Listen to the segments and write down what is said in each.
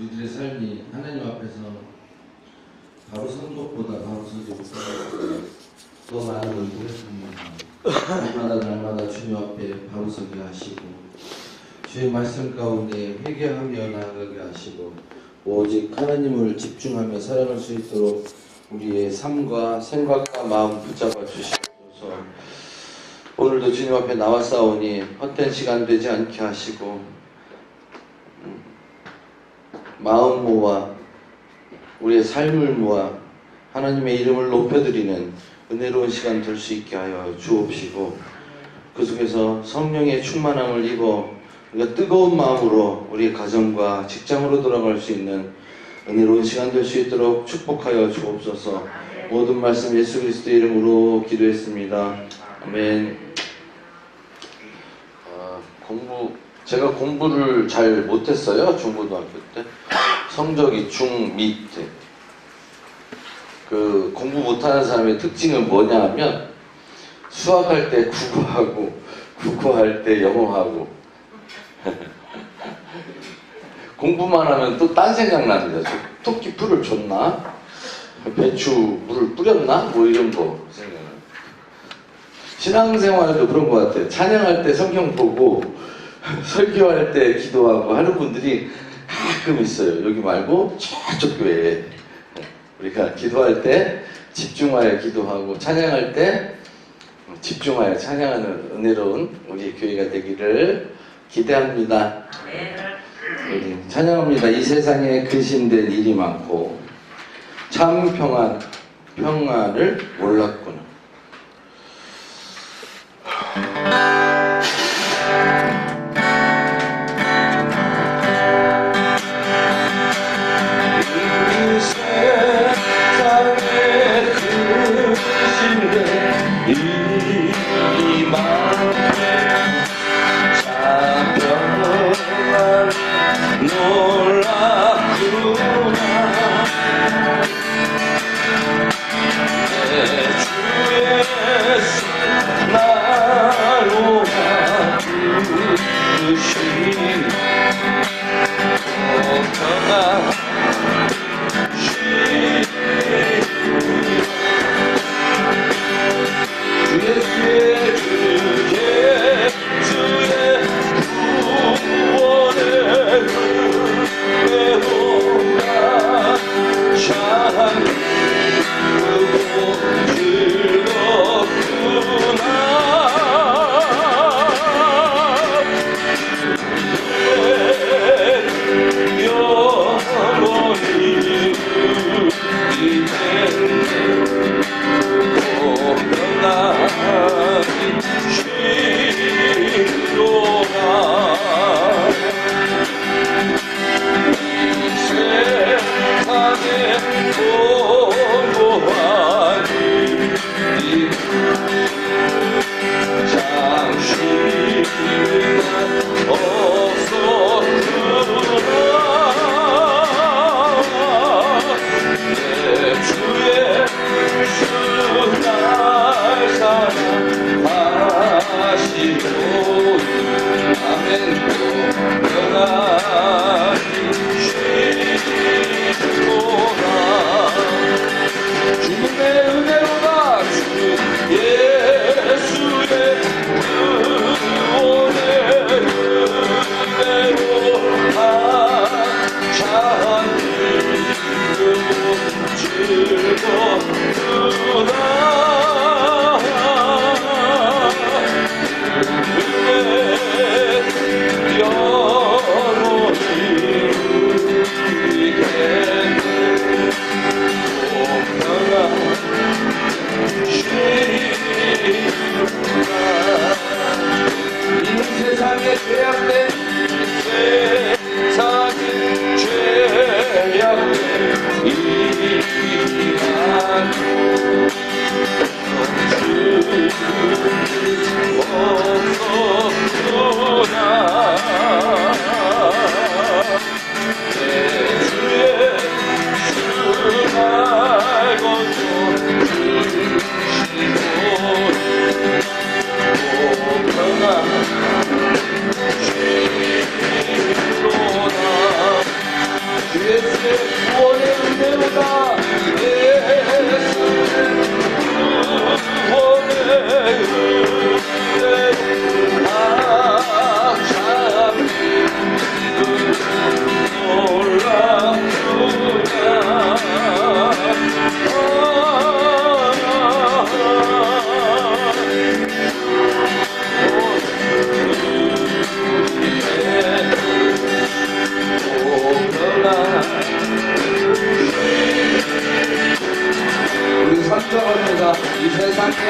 우리들의 삶이 하나님 앞에서 바로 선 것보다 바로 서지 못하고 더 많은 얼굴을 합니다. 날마다 주님 앞에 바로 서게 하시고 주의 말씀 가운데 회개하며 나아가게 하시고 오직 하나님을 집중하며 살아갈 수 있도록 우리의 삶과 생각과 마음 붙잡아 주시옵소서. 오늘도 주님 앞에 나왔사오니 헛된 시간 되지 않게 하시고 마음 모아 우리의 삶을 모아 하나님의 이름을 높여드리는 은혜로운 시간 될 수 있게 하여 주옵시고 그 속에서 성령의 충만함을 입어 우리가 뜨거운 마음으로 우리의 가정과 직장으로 돌아갈 수 있는 은혜로운 시간 될 수 있도록 축복하여 주옵소서. 모든 말씀 예수 그리스도의 이름으로 기도했습니다. 아멘. 제가 공부를 잘 못했어요. 중고등학교 때 성적이 중 밑에. 그 공부 못하는 사람의 특징은 뭐냐 하면 수학할 때 국어하고 국어할 때 영어하고 공부만 하면 또 딴 생각 납니다. 토끼 풀을 줬나? 배추 물을 뿌렸나? 뭐 이런 거 생각나요. 신앙생활도 그런 것 같아요. 찬양할 때 성경 보고 설교할 때 기도하고 하는 분들이 가끔 있어요. 여기 말고 저쪽 교회에. 우리가 기도할 때 집중하여 기도하고 찬양할 때 집중하여 찬양하는 은혜로운 우리 교회가 되기를 기대합니다. 우리 찬양합니다. 이 세상에 근심될 일이 많고 참 평안을 몰랐구나.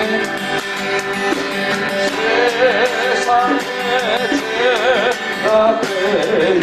세상에 죄가 되니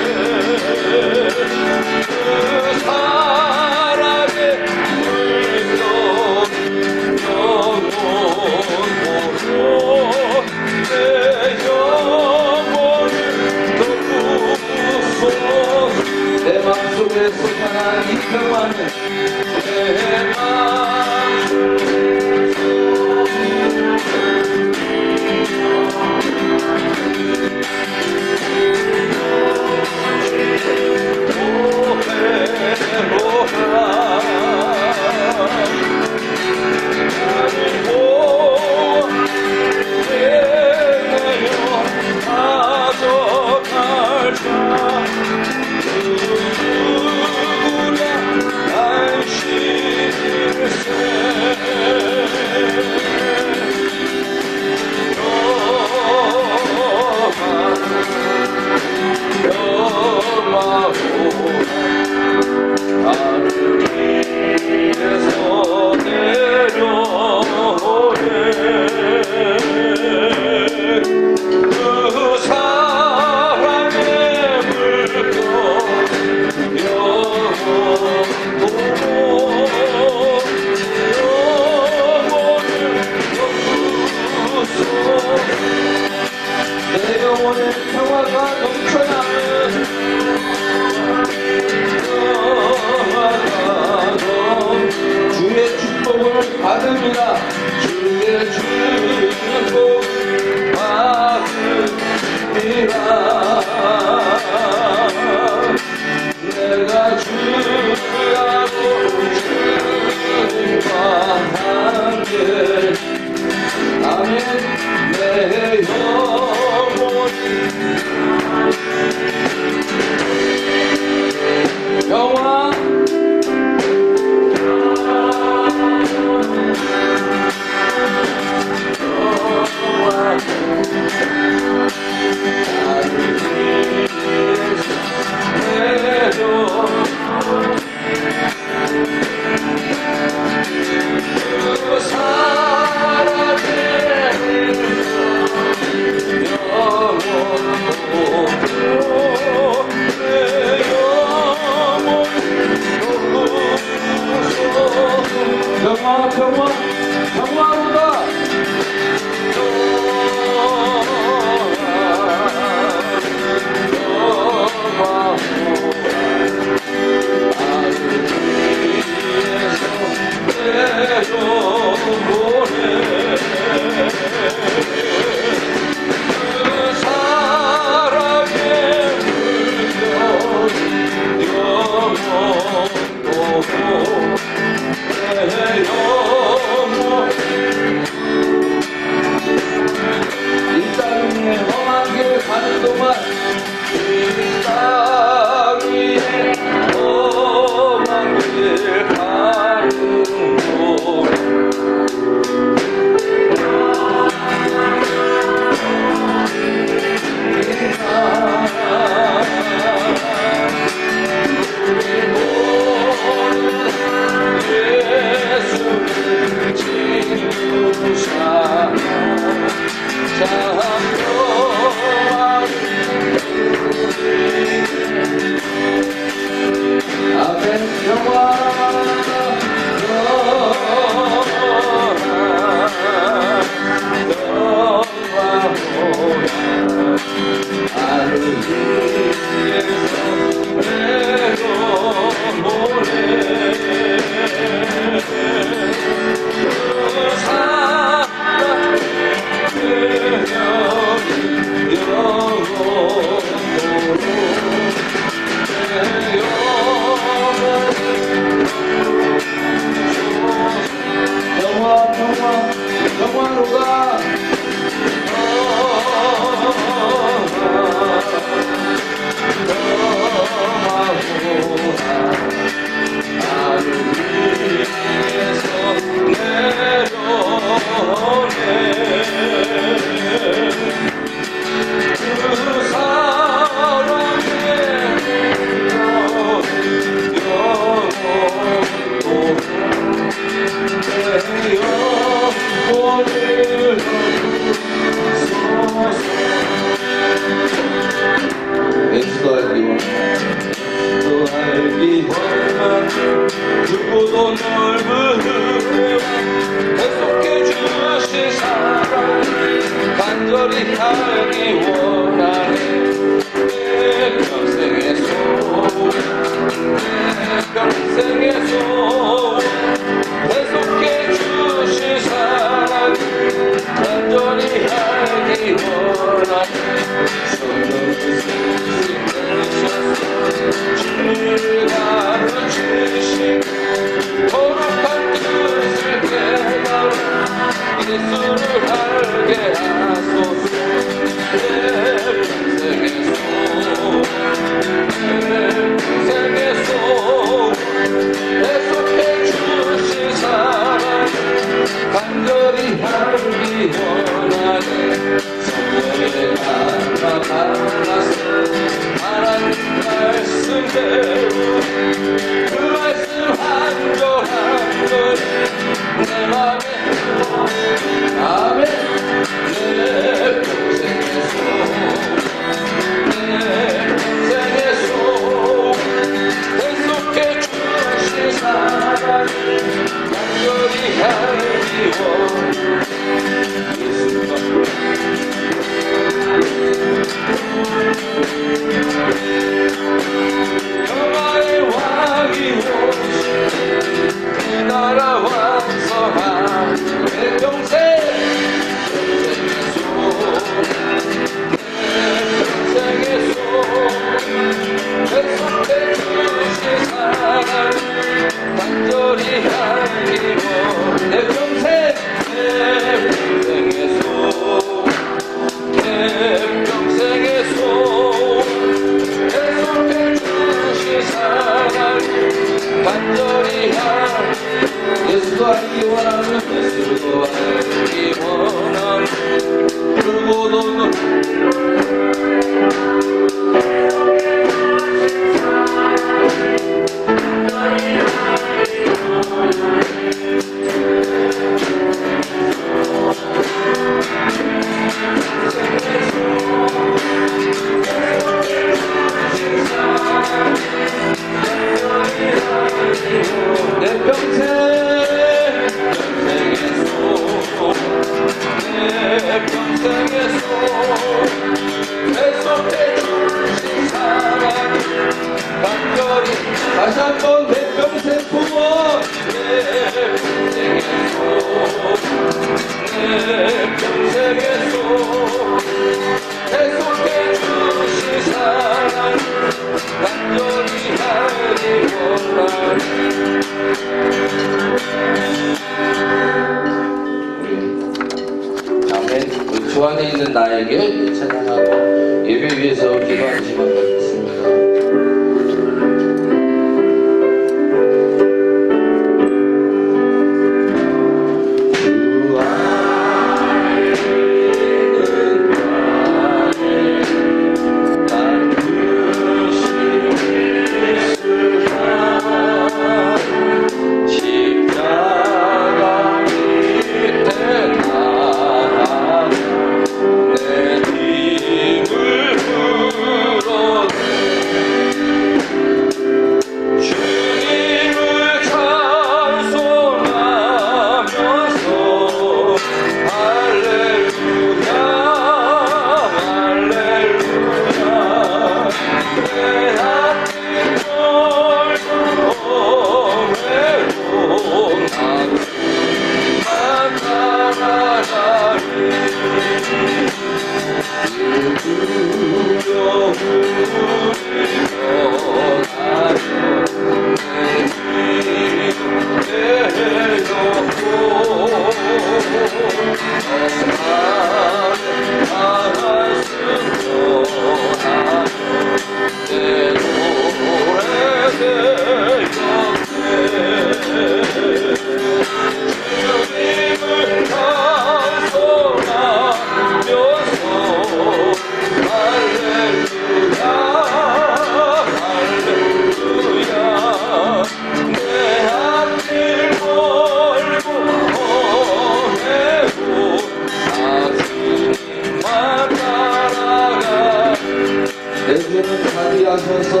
한마디 하셔서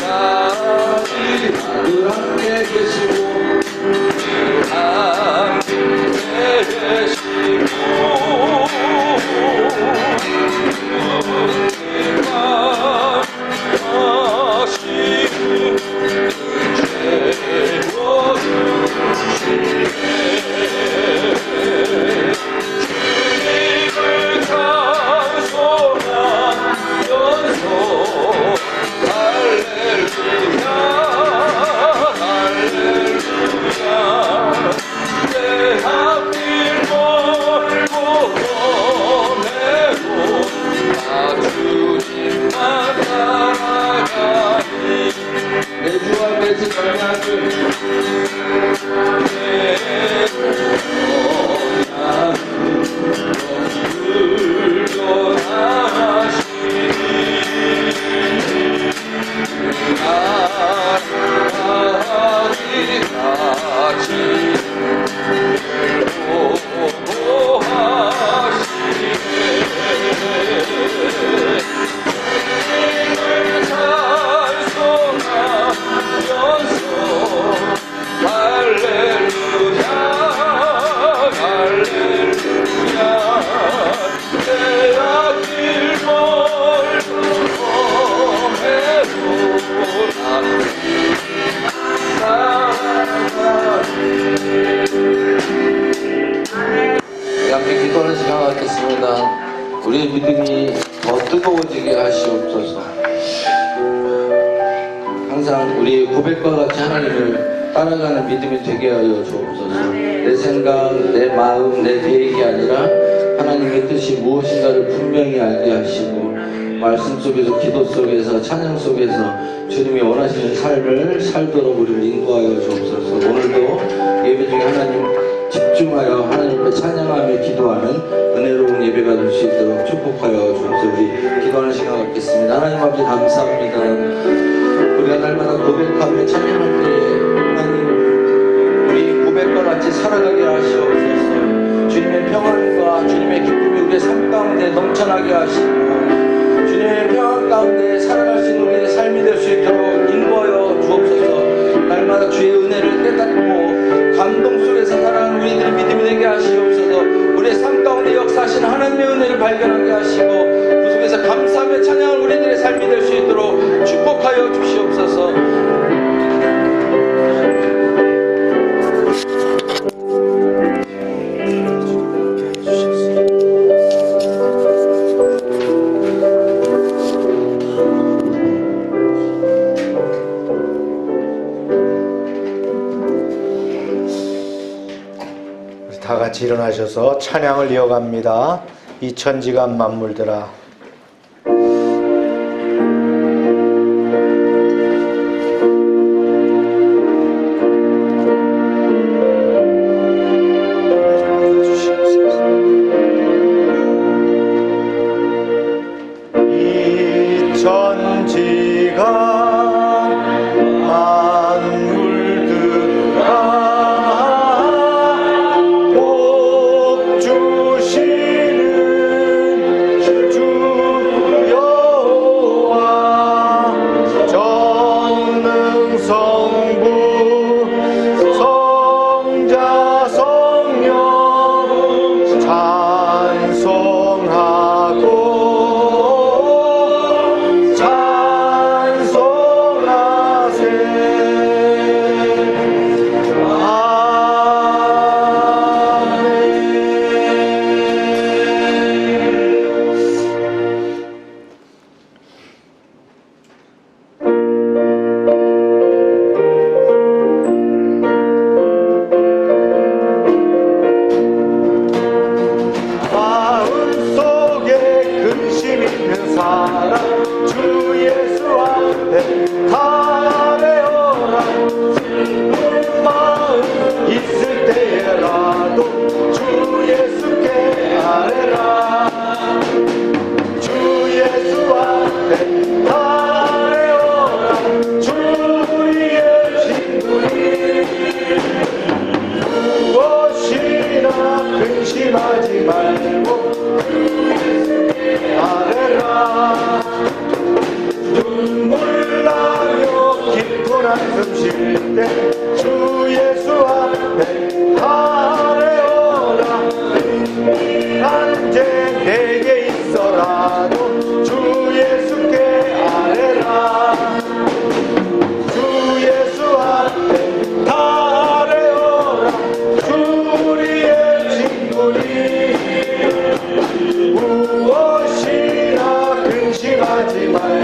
하늘 함께 계시고 함께 계시고 기도하는 시간 갖겠습니다. 우리의 믿음이 더 뜨거워지게 하시옵소서. 항상 우리의 고백과 같이 하나님을 따라가는 믿음이 되게 하여 주옵소서. 내 생각, 내 마음, 내 계획이 아니라 하나님의 뜻이 무엇인가를 분명히 알게 하시고 말씀 속에서, 기도 속에서, 찬양 속에서 주님이 원하시는 삶을 살도록 우리를 인도하여 주옵소서. 오늘도 예배 중에 하나님 집중하여 하나님께 찬양하며 기도하는 은혜로운 예배가 될 수 있도록 축복하여 주옵소서. 우리 기도하는 시간 갖겠습니다. 하나님 아버지 감사합니다. 우리가 날마다 고백하며 찬양할 때에 하나님 우리 고백과 같이 살아가게 하시옵소서. 주님의 평안과 주님의 기쁨이 우리의 삶 가운데 넘쳐나게 하시고 주님의 평안 가운데 살아갈 수 있는 우리의 삶이 될 수 있도록 인도하여 주옵소서. 날마다 주의 은혜를 깨닫고 감동 속에서 살아가는 우리들의 믿음이 되게 하시옵소서. 우리의 삶 가운데 역사하시는 하나님의 은혜를 발견하게 하시고 그 속에서 감사하며 찬양하는 우리들의 삶이 될 수 있도록 축복하여 주시옵소서. 다 같이 일어나셔서 찬양을 이어갑니다. 이 천지간 만물들아. 이 천지간 찬송하고 찬송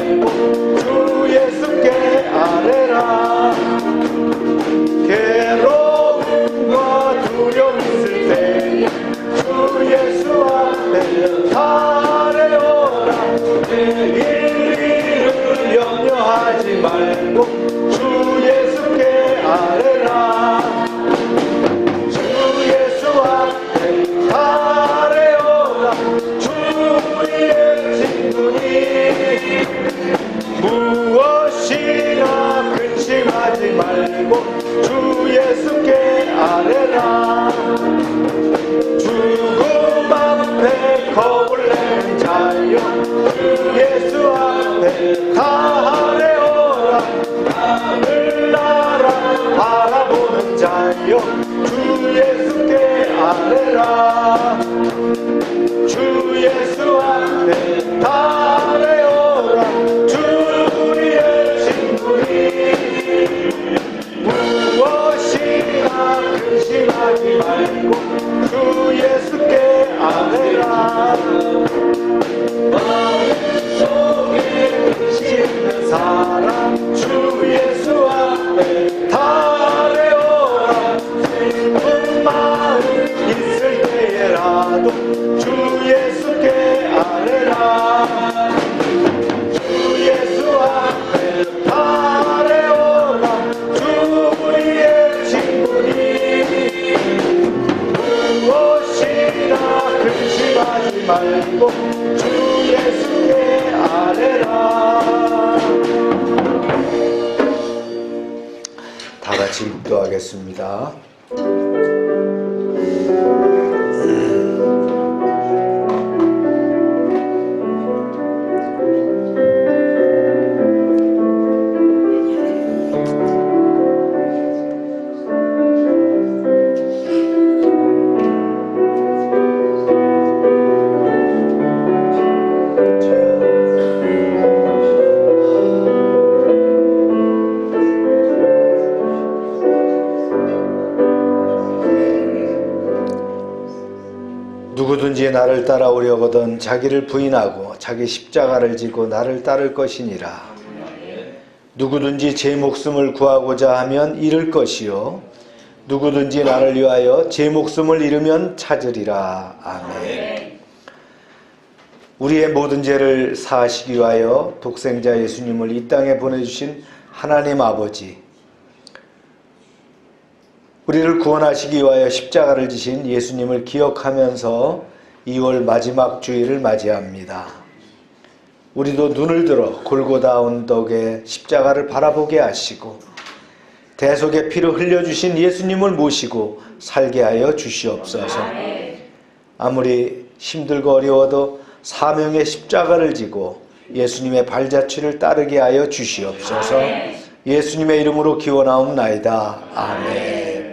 말고 주 예수께 아뢰라. 괴로움과 두려움 있을 때 주 예수 앞에 아뢰어라. 내일을 염려하지 말고 주 예수께 아뢰라. 주 예수 앞에 아뢰어라. 주의 친구니 무엇이나 근심하지 말고 주 예수께 아뢰라. 죽음 앞에 겁을 내는 자여 주 예수 앞에 다 아뢰어라. 하늘나라 바라보는 자여 주 예수께 아뢰라. 주 예수 앞에 다 아뢰어라. 주의 친구니 무엇이나 근심하지 말고 주 예수께 아뢰라. 마음속에 근심있는 사람 주 예수 앞에 다 아뢰어라. 슬픈 마음 있을 때에라도 주 예수께 아뢰라. 주 예수 앞에 다 아뢰어라. 주의 친구니 무엇이나 근심하지 말고 주 예수께 아뢰라. 다 같이 기도하겠습니다. 누구든지 나를 따라오려거든 자기를 부인하고 자기 십자가를 지고 나를 따를 것이니라. 누구든지 제 목숨을 구하고자 하면 잃을 것이요 누구든지 나를 위하여 제 목숨을 잃으면 찾으리라. 아멘. 우리의 모든 죄를 사하시기 위하여 독생자 예수님을 이 땅에 보내주신 하나님 아버지, 우리를 구원하시기 위하여 십자가를 지신 예수님을 기억하면서 2월 마지막 주일을 맞이합니다. 우리도 눈을 들어 골고다 언덕에 십자가를 바라보게 하시고 대속의 피를 흘려주신 예수님을 모시고 살게 하여 주시옵소서. 아무리 힘들고 어려워도 사명의 십자가를 지고 예수님의 발자취를 따르게 하여 주시옵소서. 예수님의 이름으로 기원하옵나이다. 아멘.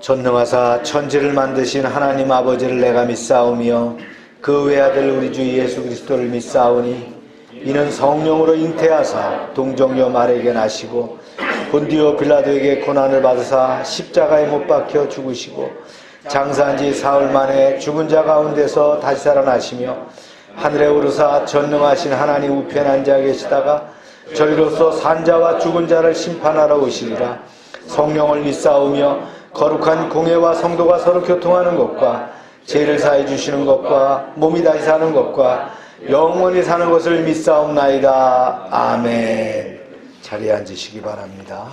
전능하사 천지를 만드신 하나님 아버지를 내가 믿사오며 그 외아들 우리 주 예수 그리스도를 믿사오니 이는 성령으로 잉태하사 동정녀 마리아에게 나시고 본디오 빌라도에게 고난을 받으사 십자가에 못 박혀 죽으시고 장사한 지 사흘 만에 죽은 자 가운데서 다시 살아나시며 하늘에 오르사 전능하신 하나님 우편에 앉아 계시다가 저희로서 산자와 죽은 자를 심판하러 오시리라. 성령을 믿사오며 거룩한 공회와 성도가 서로 교통하는 것과 죄를 사해 주시는 것과 몸이 다시 사는 것과 영원히 사는 것을 믿사옵나이다. 아멘. 자리에 앉으시기 바랍니다.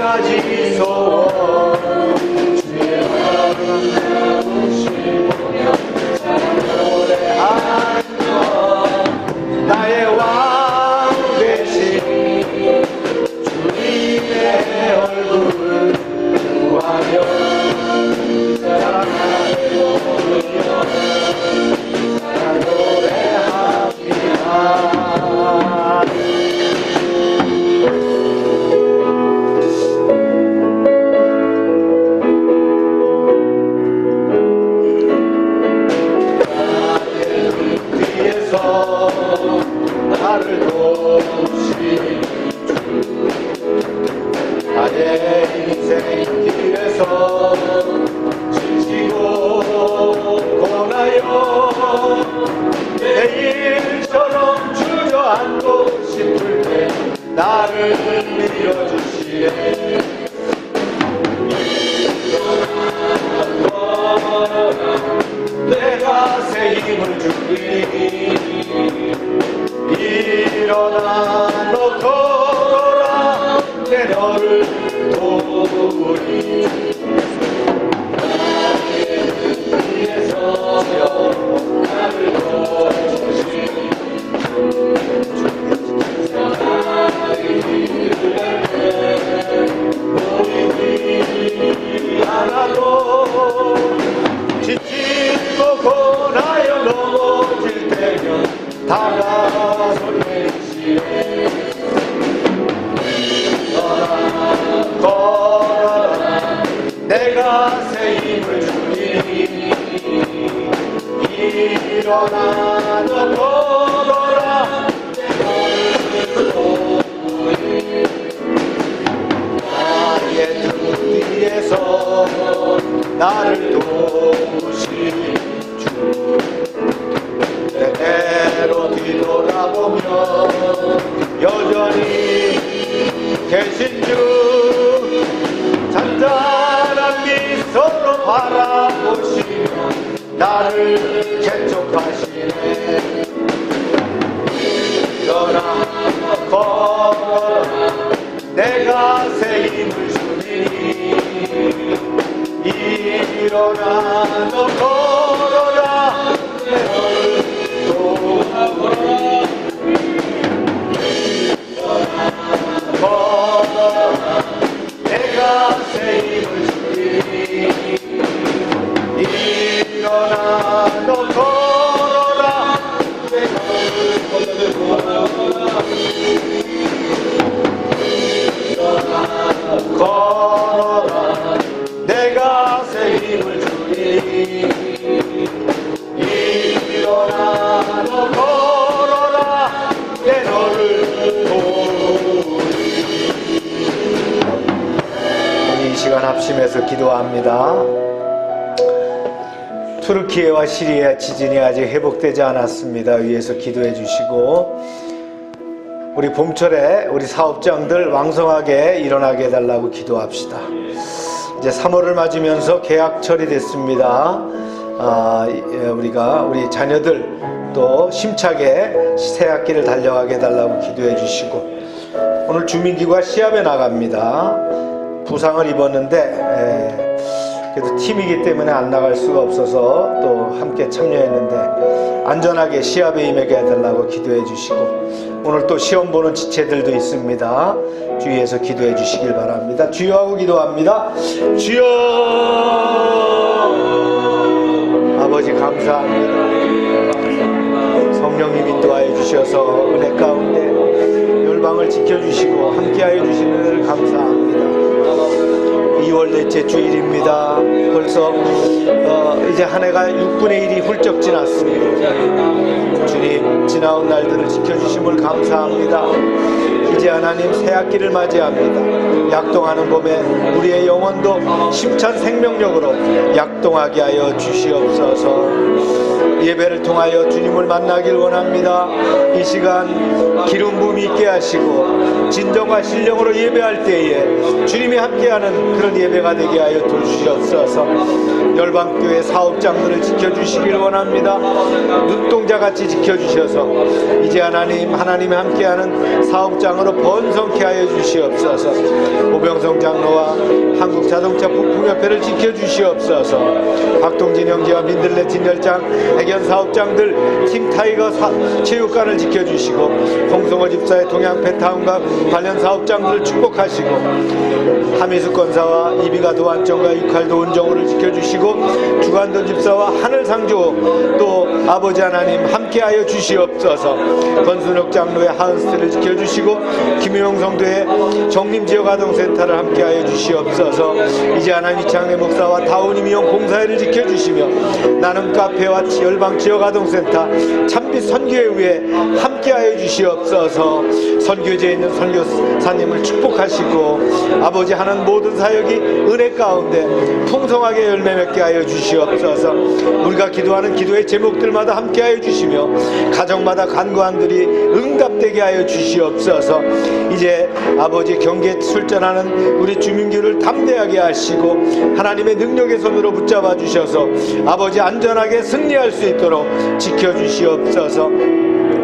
가지 소원 주의 노래하며 나의 왕 되신 주님의 얼굴을 구하며 사랑하며 노래합니다. 나를 도우신 나의 인생 길에서 지치고 고나여 내일처럼 주저앉고 싶을 때 나를 밀어주시네. 내가 새 힘을 주니 일어나 너 걸어라 내 너를 도우리 나의 위에서 나를 도우시니 나의 길을 보이지 않아도 지치고 고나여 넘어질 때면 다가서 내시네. 걸어라 내가 새 힘을 주니 일어나 너 걸어라 내 너를 나의 등 뒤에서 나를 도우시니 때때로 뒤돌아보며 여전히 계신 주 잔잔한 미소로 바라보시며 나를 재촉하시네. 일어나 걸어라 내가 새 힘을 주니 일어나 너 걸어라 내 너를 도우리 걸어라 내가 새 힘을 주니 일어나 너 걸어라 내 너를 도우라 걸어라 내가 새 힘을 주니 일어나 너 걸어라 내 너를 도우리. 이 시간 합심해서 기도합니다. 투르키예와 시리아 지진이 아직 회복되지 않았습니다. 위에서 기도해 주시고 우리 봄철에 우리 사업장들 왕성하게 일어나게 해달라고 기도합시다. 이제 3월을 맞으면서 개학철이 됐습니다. 우리가 우리 자녀들 또 심차게 새학기를 달려가게 해달라고 기도해 주시고 오늘 주민기구가 시합에 나갑니다. 부상을 입었는데 그래도 팀이기 때문에 안 나갈 수가 없어서 또 함께 참여했는데 안전하게 시합에 임하게 해달라고 기도해 주시고 오늘 또 시험 보는 지체들도 있습니다. 주위에서 기도해 주시길 바랍니다. 주여 하고 기도합니다. 주여 아버지 감사합니다. 성령님 인도하여 주셔서 은혜 가운데 열방을 지켜주시고 함께하여 주시는 은혜를 감사합니다. 2월 넷째 주일입니다. 벌써 이제 한 해가 6분의 1이 훌쩍 지났습니다. 주님 지나온 날들을 지켜주심을 감사합니다. 이제 하나님 새학기를 맞이합니다. 약동하는 봄에 우리의 영혼도 힘찬 생명력으로 약동하게 하여 주시옵소서. 예배를 통하여 주님을 만나길 원합니다. 이 시간 기름 부음이 있게 하시고 진정과 신령으로 예배할 때에 주님이 함께하는 그런 예배가 되게 하여 도주시옵소서. 열방 교회 사업장들을 지켜주시길 원합니다. 눈동자같이 지켜주셔서 이제 하나님이 함께하는 사업장으로 번성케 하여 주시옵소서. 오병성 장로와 한국자동차 부품협회를 지켜주시옵소서. 박동진 형제와 민들레 진열장, 애견 사업장들, 팀 타이거 체육관을 지켜주시고 홍성호 집사의 동양페타운과 관련 사업장들을 축복하시고 하미수 권사와 이비가도 안정과 육할도 운정호를 지켜주시고 주관돈 집사와 하늘상조 또 아버지 하나님 함께하여 주시옵소서. 권순옥 장로의 하은스트를 지켜주시고 김효영 성도의 정림지역아동센터를 함께하여 주시옵소서. 이제 하나님 이창래 목사와 다운이 미용 봉사회를 지켜주시며 나눔 카페와 열방지역아동센터 참빛 선교회에 함께하여 주시옵소서. 선교지에 있는 선교사님을 축복하시고 아버지 하는 모든 사역이 은혜 가운데 풍성하게 열매 맺게 하여 주시옵소서. 우리가 기도하는 기도의 제목들마다 함께하여 주시며 가정마다 간구한들이 응답되게 하여 주시옵소서. 이제 아버지 경계에 출전하는 우리 주민규를 담대하게 하시고 하나님의 능력의 손으로 붙잡아 주셔서 아버지 안전하게 승리할 수 있도록 지켜주시옵소서.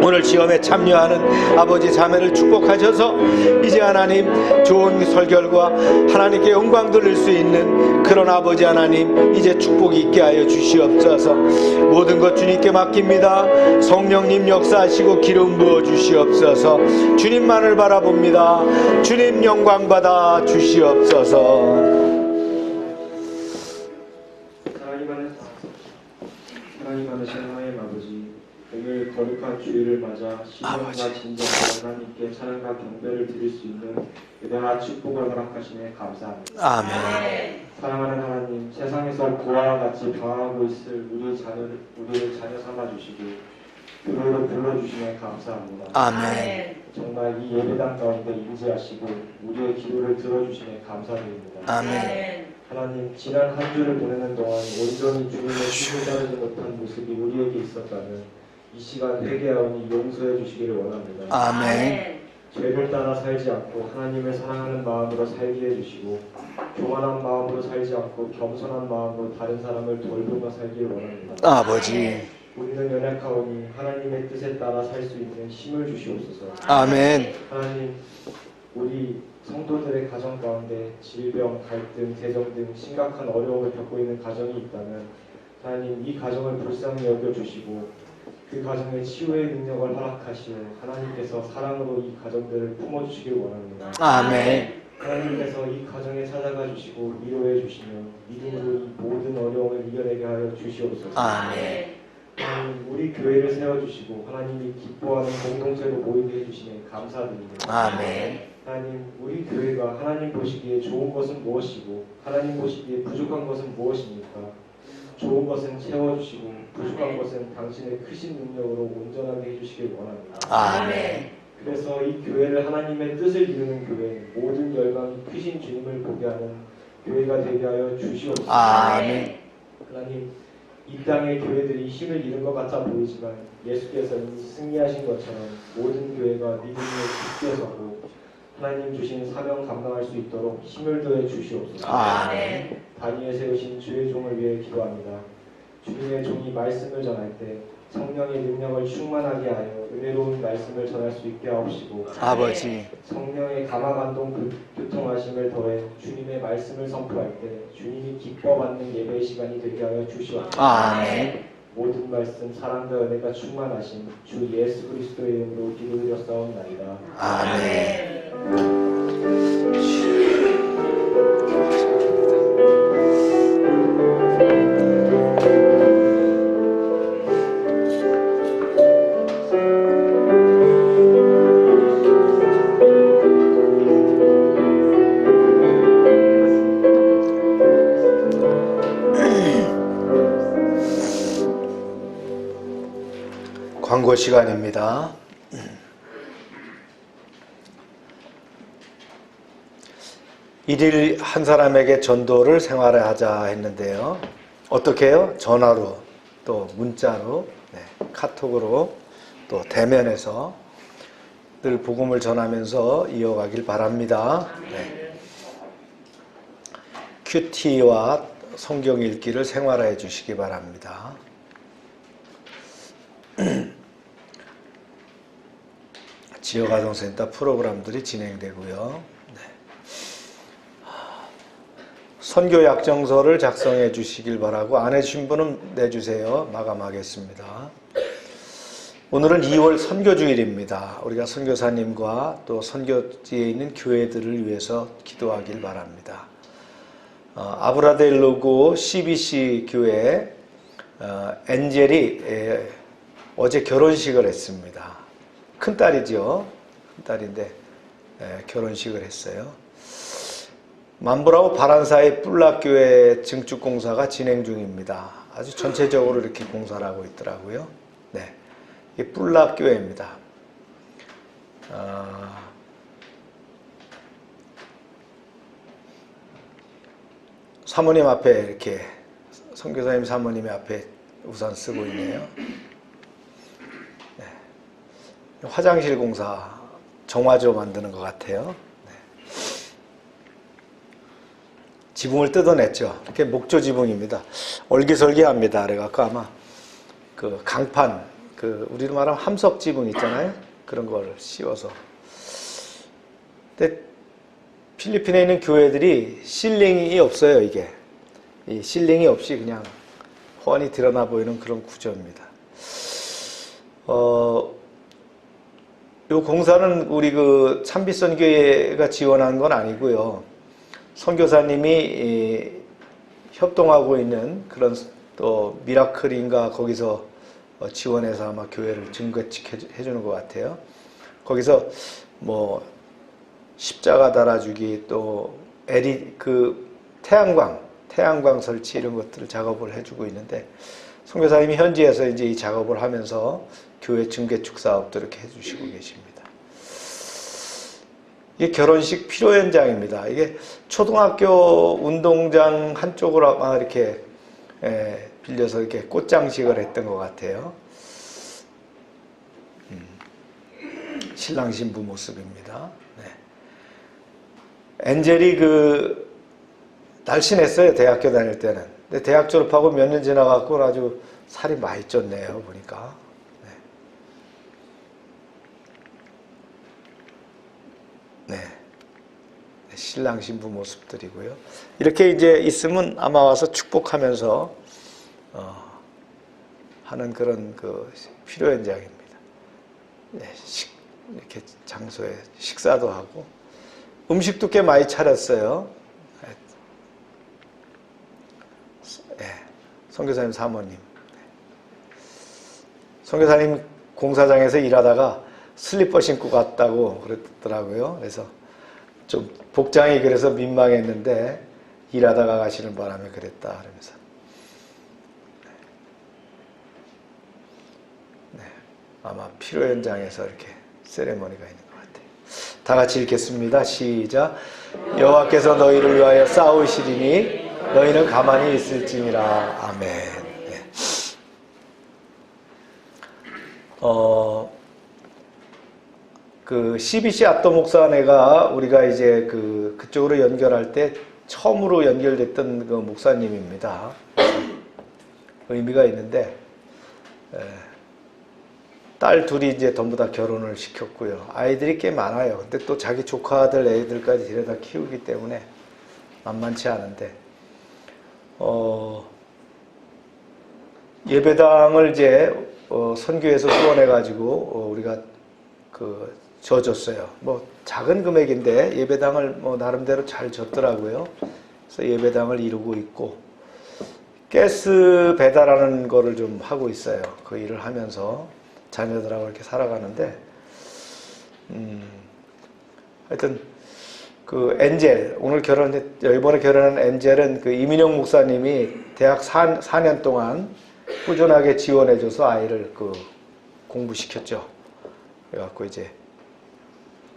오늘 시험에 참여하는 아버지 자매를 축복하셔서 이제 하나님 좋은 설결과 하나님께 영광 돌릴 수 있는 그런 아버지 하나님 이제 축복이 있게 하여 주시옵소서. 모든 것 주님께 맡깁니다. 성령님 역사하시고 기름 부어 주시옵소서. 주님만을 바라봅니다. 주님 영광 받아 주시옵소서. 하나님 많으신 하나님 아버지, 오늘 거룩한 주일을 맞아 신령과 진정한 하나님께 찬양과 경배를 드릴 수 있는 위대한 축복을 허락하시네 감사합니다. 아멘. 사랑하는 하나님, 세상에서 고아와 같이 방황하고 있을 우리의 자녀 삼아주시고 교회로 불러주시네 감사합니다. 아멘. 정말 이 예배당 가운데 임재하시고 우리의 기도를 들어주시네 감사드립니다. 아멘. 하나님, 지난 한 주를 보내는 동안 온전히 주님의 뜻을 따르지 못한 모습이 우리에게 있었다면 이 시간 회개하오니 용서해 주시기를 원합니다. 아멘. 죄를 따라 살지 않고 하나님을 사랑하는 마음으로 살게 해주시고 교만한 마음으로 살지 않고 겸손한 마음으로 다른 사람을 돌보며 살기를 원합니다. 아버지. 우리는 연약하오니 하나님의 뜻에 따라 살 수 있는 힘을 주시옵소서. 아멘. 하나님, 우리 성도들의 가정 가운데 질병, 갈등, 대정 등 심각한 어려움을 겪고 있는 가정이 있다면 하나님 이 가정을 불쌍히 여겨주시고 그 가정의 치유의 능력을 허락하시어 하나님께서 사랑으로 이 가정들을 품어주시길 원합니다. 아멘. 하나님께서 이 가정에 찾아가 주시고 위로해 주시며 믿음으로 이 모든 어려움을 이겨내게 하여 주시옵소서. 아멘. 하나님, 우리 교회를 세워주시고 하나님이 기뻐하는 공동체로 모이게 해주시니 감사드립니다. 아멘. 하나님, 우리 교회가 하나님 보시기에 좋은 것은 무엇이고 하나님 보시기에 부족한 것은 무엇입니까? 좋은 것은 채워주시고 부족한 것은 당신의 크신 능력으로 온전하게 해주시길 원합니다. 아멘. 그래서 이 교회를 하나님의 뜻을 이루는 교회, 모든 열방이 크신 주님을 보게 하는 교회가 되게 하여 주시옵소서. 아멘. 하나님, 이 땅의 교회들이 힘을 잃은 것 같아 보이지만 예수께서 이미 승리하신 것처럼 모든 교회가 믿음으로 굳게 서고 하나님 주신 사명 감당할 수 있도록 힘을 더해 주시옵소서. 아멘. 다니엘 세우신 주의 종을 위해 기도합니다. 주님의 종이 말씀을 전할 때 성령의 능력을 충만하게 하여 은혜로운 말씀을 전할 수 있게 하옵시고 아버지. 성령의 감화감동 교통하심을 더해 주님의 말씀을 선포할 때 주님이 기뻐 받는 예배의 시간이 되게 하여 주시옵소서. 아멘. 모든 말씀 사랑과 은혜가 충만하신 주 예수 그리스도의 이름으로 기도드렸사옵나이다. 아멘. 광고 시간입니다. 일일 한 사람에게 전도를 생활하자 했는데요. 어떻게 해요? 전화로, 또 문자로, 카톡으로, 또 대면에서 늘 복음을 전하면서 이어가길 바랍니다. 큐티와 성경 읽기를 생활화해 주시기 바랍니다. 지역아동센터 프로그램들이 진행되고요. 네. 선교 약정서를 작성해 주시길 바라고 안 해주신 분은 내주세요. 마감하겠습니다. 오늘은 2월 선교주일입니다. 우리가 선교사님과 또 선교지에 있는 교회들을 위해서 기도하길 바랍니다. 아브라델로고 CBC 교회 엔젤이 어제 결혼식을 했습니다. 큰딸이죠. 큰딸인데 결혼식을 했어요. 만브라우 바란사의 뿔락교회 증축공사가 진행 중입니다. 아주 전체적으로 이렇게 공사를 하고 있더라고요. 네, 이게 뿔락교회입니다. 사모님 앞에 이렇게 선교사님 사모님의 앞에 우산 쓰고 있네요. 네. 화장실 공사 정화조 만드는 것 같아요. 네. 지붕을 뜯어냈죠. 이렇게 목조 지붕입니다. 얼기설기합니다. 그래갖고 아마 그 강판, 그 우리로 말하면 함석 지붕 있잖아요. 그런 걸 씌워서. 근데 필리핀에 있는 교회들이 실링이 없어요. 이게 이 실링이 없이 그냥 훤히 드러나 보이는 그런 구조입니다. 이 공사는 우리 그 참빛선교회가 지원한 건 아니고요. 선교사님이 협동하고 있는 그런 또 미라클인가 거기서 지원해서 아마 교회를 증거해 주는 것 같아요. 거기서 뭐 십자가 달아주기 또 태양광 설치 이런 것들을 작업을 해주고 있는데 선교사님이 현지에서 이제 이 작업을 하면서 교회 증개축 사업도 이렇게 해주시고 계십니다. 이게 결혼식 피로 현장입니다. 이게 초등학교 운동장 한쪽으로 아마 이렇게 빌려서 이렇게 꽃장식을 했던 것 같아요. 신랑 신부 모습입니다. 네. 엔젤이 날씬했어요. 대학교 다닐 때는. 근데 대학 졸업하고 몇 년 지나갖고 아주 살이 많이 쪘네요. 보니까. 네. 신랑 신부 모습들이고요. 이렇게 이제 있으면 아마 와서 축복하면서 하는 그런 그 필요 현장입니다. 네, 이렇게 장소에 식사도 하고 음식도 꽤 많이 차렸어요. 네, 선교사님 사모님. 선교사님 공사장에서 일하다가 슬리퍼 신고 갔다고 그랬더라고요. 그래서 좀 복장이 그래서 민망했는데 일하다가 가시는 바람에 그랬다 그러면서. 네, 아마 필요 현장에서 이렇게 세레머니가 있는 것 같아요. 다 같이 읽겠습니다. 시작. 여호와께서 너희를 위하여 싸우시리니 너희는 가만히 있을지니라. 아멘. 네. 그 CBC 아또 목사네가 우리가 이제 그쪽으로 연결할 때 처음으로 연결됐던 그 목사님입니다. 의미가 있는데 딸 둘이 이제 전부 다 결혼을 시켰고요. 아이들이 꽤 많아요. 근데 또 자기 조카들 애들까지 데려다 키우기 때문에 만만치 않은데 예배당을 이제 선교에서 후원해가지고 우리가 져줬어요. 뭐 작은 금액인데 예배당을 뭐 나름대로 잘 줬더라고요. 그래서 예배당을 이루고 있고 가스 배달하는 거를 좀 하고 있어요. 그 일을 하면서 자녀들하고 이렇게 살아가는데 하여튼 그 엔젤 오늘 이번에 결혼한 엔젤은 그 이민영 목사님이 대학 4년 동안 꾸준하게 지원해줘서 아이를 공부시켰죠. 그래갖고 이제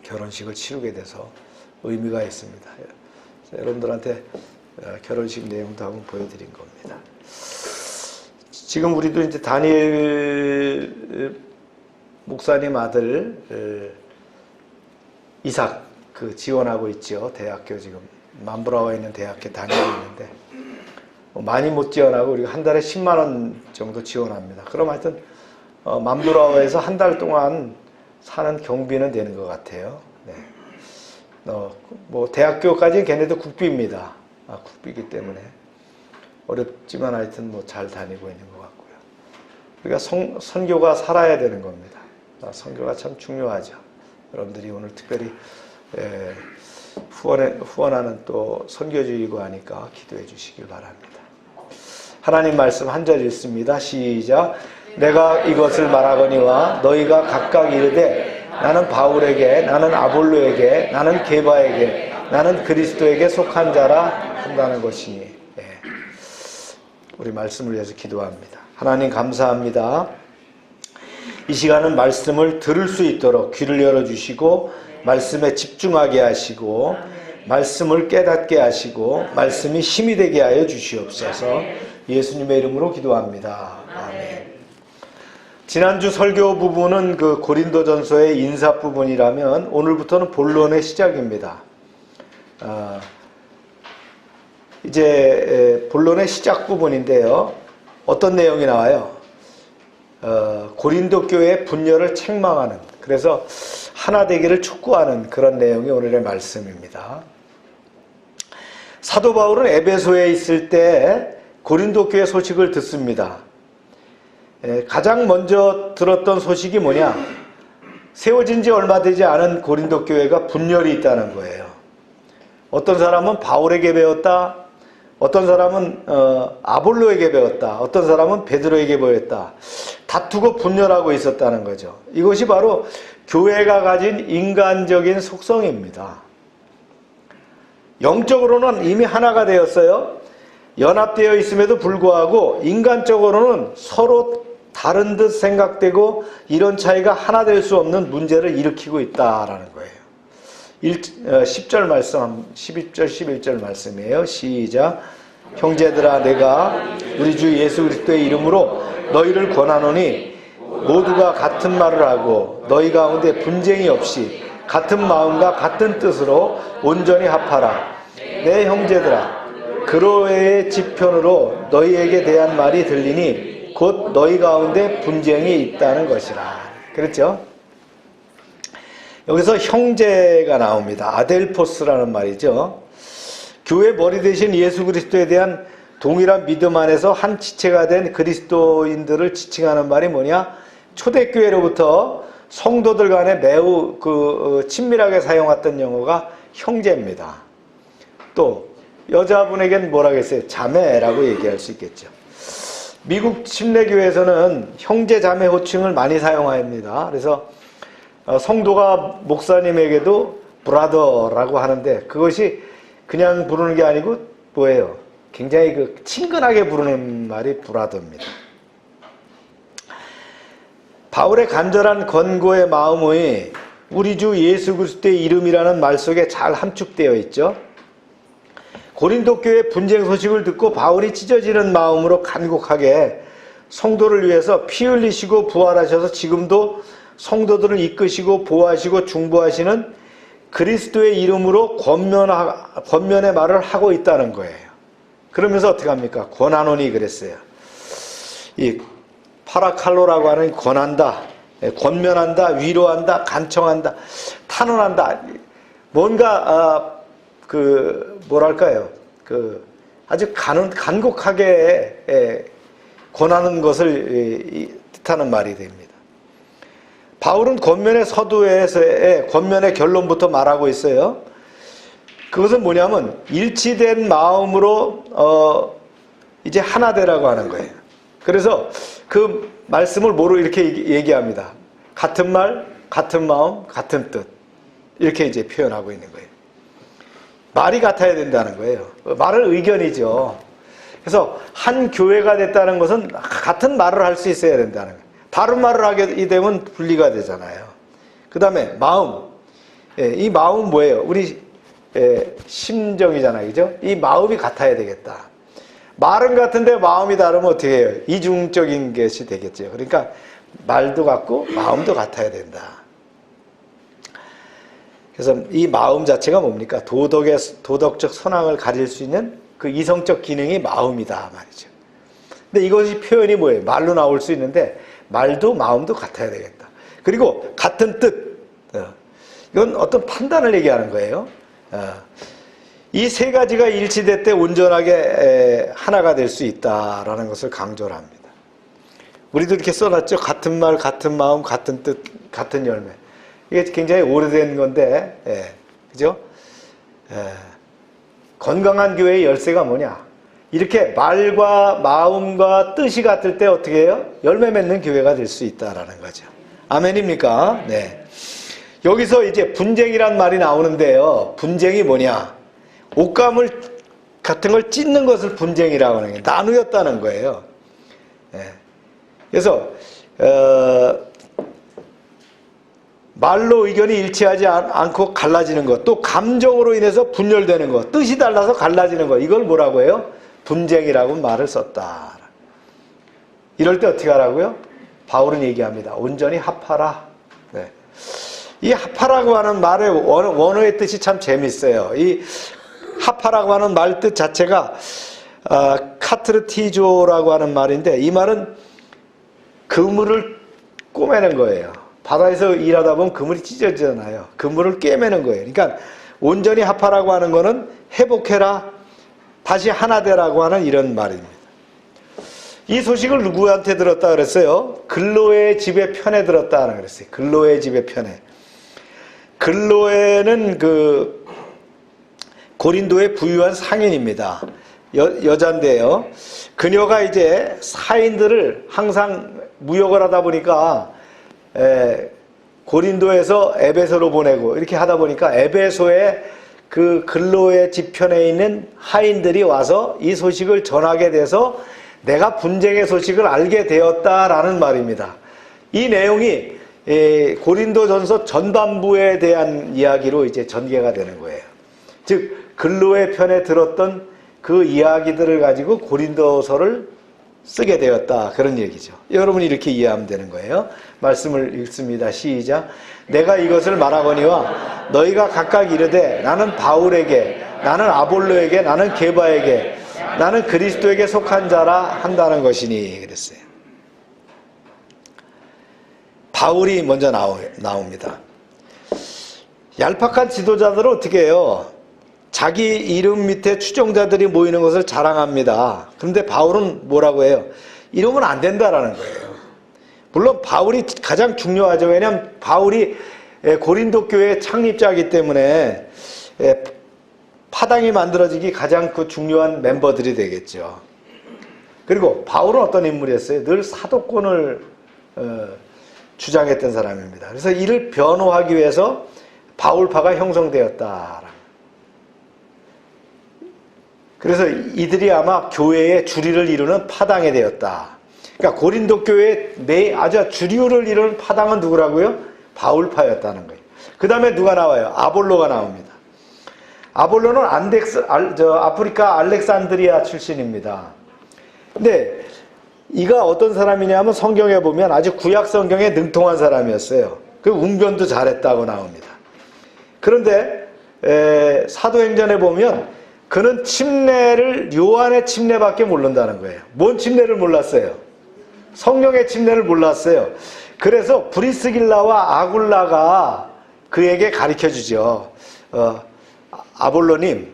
결혼식을 치르게 돼서 의미가 있습니다. 여러분들한테 결혼식 내용도 한번 보여드린 겁니다. 지금 우리도 이제 다니엘 목사님 아들 이삭 지원하고 있죠. 대학교 지금 만브라워에 있는 대학교 다니고 있는데 많이 못 지원하고 우리가 한 달에 10만 원 정도 지원합니다. 그럼 하여튼 맘브라워에서 한 달 동안 사는 경비는 되는 것 같아요. 네. 뭐 대학교까지 걔네도 국비입니다. 국비이기 때문에 어렵지만 하여튼 뭐 잘 다니고 있는 것 같고요. 우리가 선교가 살아야 되는 겁니다. 선교가 참 중요하죠. 여러분들이 오늘 특별히 후원하는 또 선교주의고 하니까 기도해 주시길 바랍니다. 하나님 말씀 한 절 읽습니다. 시작. 내가 이것을 말하거니와 너희가 각각 이르되 나는 바울에게, 나는 아볼로에게, 나는 게바에게, 나는 그리스도에게 속한 자라 한다는 것이니. 네. 우리 말씀을 위해서 기도합니다. 하나님 감사합니다. 이 시간은 말씀을 들을 수 있도록 귀를 열어주시고 말씀에 집중하게 하시고 말씀을 깨닫게 하시고 말씀이 힘이 되게 하여 주시옵소서. 예수님의 이름으로 기도합니다. 아멘. 지난주 설교 부분은 그 고린도전서의 인사 부분이라면 오늘부터는 본론의 시작입니다. 이제 본론의 시작 부분인데요. 어떤 내용이 나와요? 고린도 교회의 분열을 책망하는, 그래서 하나 되기를 촉구하는 그런 내용이 오늘의 말씀입니다. 사도 바울은 에베소에 있을 때 고린도 교회 소식을 듣습니다. 가장 먼저 들었던 소식이 뭐냐? 세워진 지 얼마 되지 않은 고린도 교회가 분열이 있다는 거예요. 어떤 사람은 바울에게 배웠다, 어떤 사람은 아볼로에게 배웠다, 어떤 사람은 베드로에게 배웠다. 다투고 분열하고 있었다는 거죠. 이것이 바로 교회가 가진 인간적인 속성입니다. 영적으로는 이미 하나가 되었어요. 연합되어 있음에도 불구하고 인간적으로는 서로 다른 듯 생각되고 이런 차이가 하나 될 수 없는 문제를 일으키고 있다라는 거예요. 10절 말씀, 12절, 11절 말씀이에요. 시작. 형제들아, 내가 우리 주 예수 그리스도의 이름으로 너희를 권하노니 모두가 같은 말을 하고 너희 가운데 분쟁이 없이 같은 마음과 같은 뜻으로 온전히 합하라. 내 형제들아, 그로의 지편으로 너희에게 대한 말이 들리니 곧 너희 가운데 분쟁이 있다는 것이라. 그렇죠? 여기서 형제가 나옵니다. 아델포스라는 말이죠. 교회 머리 대신 예수 그리스도에 대한 동일한 믿음 안에서 한 지체가 된 그리스도인들을 지칭하는 말이 뭐냐? 초대교회로부터 성도들 간에 매우 친밀하게 사용했던 용어가 형제입니다. 또 여자분에겐 뭐라고 했어요? 자매라고 얘기할 수 있겠죠. 미국 침례교회에서는 형제 자매 호칭을 많이 사용합니다. 그래서 성도가 목사님에게도 브라더라고 하는데 그것이 그냥 부르는 게 아니고 뭐예요? 굉장히 친근하게 부르는 말이 브라더입니다. 바울의 간절한 권고의 마음이 우리 주 예수 그리스도의 이름이라는 말 속에 잘 함축되어 있죠. 고린도 교회 분쟁 소식을 듣고 바울이 찢어지는 마음으로 간곡하게 성도를 위해서 피 흘리시고 부활하셔서 지금도 성도들을 이끄시고 보호하시고 중보하시는 그리스도의 이름으로 권면의 말을 하고 있다는 거예요. 그러면서 어떻게 합니까? 권하노니 그랬어요. 이 파라칼로라고 하는 권한다, 권면한다, 위로한다, 간청한다, 탄원한다. 뭔가 뭐랄까요? 아주 간곡하게 권하는 것을 뜻하는 말이 됩니다. 바울은 권면의 서두에서의 권면의 결론부터 말하고 있어요. 그것은 뭐냐면 일치된 마음으로 이제 하나 되라고 하는 거예요. 그래서 그 말씀을 뭐로 이렇게 얘기합니다. 같은 말, 같은 마음, 같은 뜻. 이렇게 이제 표현하고 있는 거예요. 말이 같아야 된다는 거예요. 말은 의견이죠. 그래서 한 교회가 됐다는 것은 같은 말을 할 수 있어야 된다는 거예요. 다른 말을 하게 되면 분리가 되잖아요. 그 다음에 마음. 이 마음은 뭐예요? 우리 심정이잖아요. 그죠? 이 마음이 같아야 되겠다. 말은 같은데 마음이 다르면 어떻게 해요? 이중적인 것이 되겠죠. 그러니까 말도 같고 마음도 같아야 된다. 그래서 이 마음 자체가 뭡니까? 도덕적 선악을 가릴 수 있는 그 이성적 기능이 마음이다 말이죠. 근데 이것이 표현이 뭐예요? 말로 나올 수 있는데 말도 마음도 같아야 되겠다. 그리고 같은 뜻. 이건 어떤 판단을 얘기하는 거예요. 이 세 가지가 일치될 때 온전하게 하나가 될 수 있다라는 것을 강조를 합니다. 우리도 이렇게 써놨죠. 같은 말, 같은 마음, 같은 뜻, 같은 열매. 이게 굉장히 오래된 건데, 그죠? 건강한 교회의 열쇠가 뭐냐? 이렇게 말과 마음과 뜻이 같을 때 어떻게 해요? 열매 맺는 교회가 될 수 있다라는 거죠. 아멘입니까? 네. 여기서 이제 분쟁이란 말이 나오는데요. 분쟁이 뭐냐? 옷감을 같은 걸 찢는 것을 분쟁이라고 하는 게 나누었다는 거예요. 그래서 말로 의견이 일치하지 않고 갈라지는 것, 또 감정으로 인해서 분열되는 것, 뜻이 달라서 갈라지는 것, 이걸 뭐라고 해요? 분쟁이라고 말을 썼다. 이럴 때 어떻게 하라고요? 바울은 얘기합니다. 온전히 합하라. 네. 이 합하라고 하는 말의 원어의 뜻이 참 재밌어요. 이 합하라고 하는 말 뜻 자체가 카트르티조라고 하는 말인데, 이 말은 그물을 꼬매는 거예요. 바다에서 일하다 보면 그물이 찢어지잖아요. 그물을 꿰매는 거예요. 그러니까 온전히 합하라고 하는 거는 회복해라, 다시 하나 되라고 하는 이런 말입니다. 이 소식을 누구한테 들었다 그랬어요? 글로의 집의 편에 들었다 그랬어요. 글로의 집의 편에. 글로에는 그 고린도의 부유한 상인입니다. 여자인데요. 그녀가 이제 사인들을 항상 무역을 하다 보니까 고린도에서 에베소로 보내고 이렇게 하다 보니까 에베소에 그 글로의 집편에 있는 하인들이 와서 이 소식을 전하게 돼서 내가 분쟁의 소식을 알게 되었다라는 말입니다. 이 내용이 고린도전서 전반부에 대한 이야기로 이제 전개가 되는 거예요. 즉 글로의 편에 들었던 그 이야기들을 가지고 고린도서를 쓰게 되었다, 그런 얘기죠. 여러분이 이렇게 이해하면 되는 거예요. 말씀을 읽습니다. 시작. 내가 이것을 말하거니와 너희가 각각 이르되 나는 바울에게, 나는 아볼로에게, 나는 게바에게, 나는 그리스도에게 속한 자라 한다는 것이니 그랬어요. 바울이 먼저 나옵니다. 얄팍한 지도자들은 어떻게 해요? 자기 이름 밑에 추종자들이 모이는 것을 자랑합니다. 그런데 바울은 뭐라고 해요? 이러면 안 된다라는 거예요. 물론 바울이 가장 중요하죠. 왜냐하면 바울이 고린도 교회의 창립자이기 때문에 파당이 만들어지기 가장 그 중요한 멤버들이 되겠죠. 그리고 바울은 어떤 인물이었어요? 늘 사도권을 주장했던 사람입니다. 그래서 이를 변호하기 위해서 바울파가 형성되었다. 그래서 이들이 아마 교회의 주리를 이루는 파당이 되었다. 그러니까 고린도 교회의 아주 주류를 이루는 파당은 누구라고요? 바울파였다는 거예요. 그 다음에 누가 나와요? 아볼로가 나옵니다. 아볼로는 아프리카 알렉산드리아 출신입니다. 근데 이가 어떤 사람이냐면 성경에 보면 아주 구약 성경에 능통한 사람이었어요. 그 웅변도 잘했다고 나옵니다. 그런데 사도행전에 보면 그는 침례를, 요한의 침례밖에 모른다는 거예요. 뭔 침례를 몰랐어요? 성령의 침례를 몰랐어요. 그래서 브리스길라와 아굴라가 그에게 가르쳐 주죠. 아볼로님,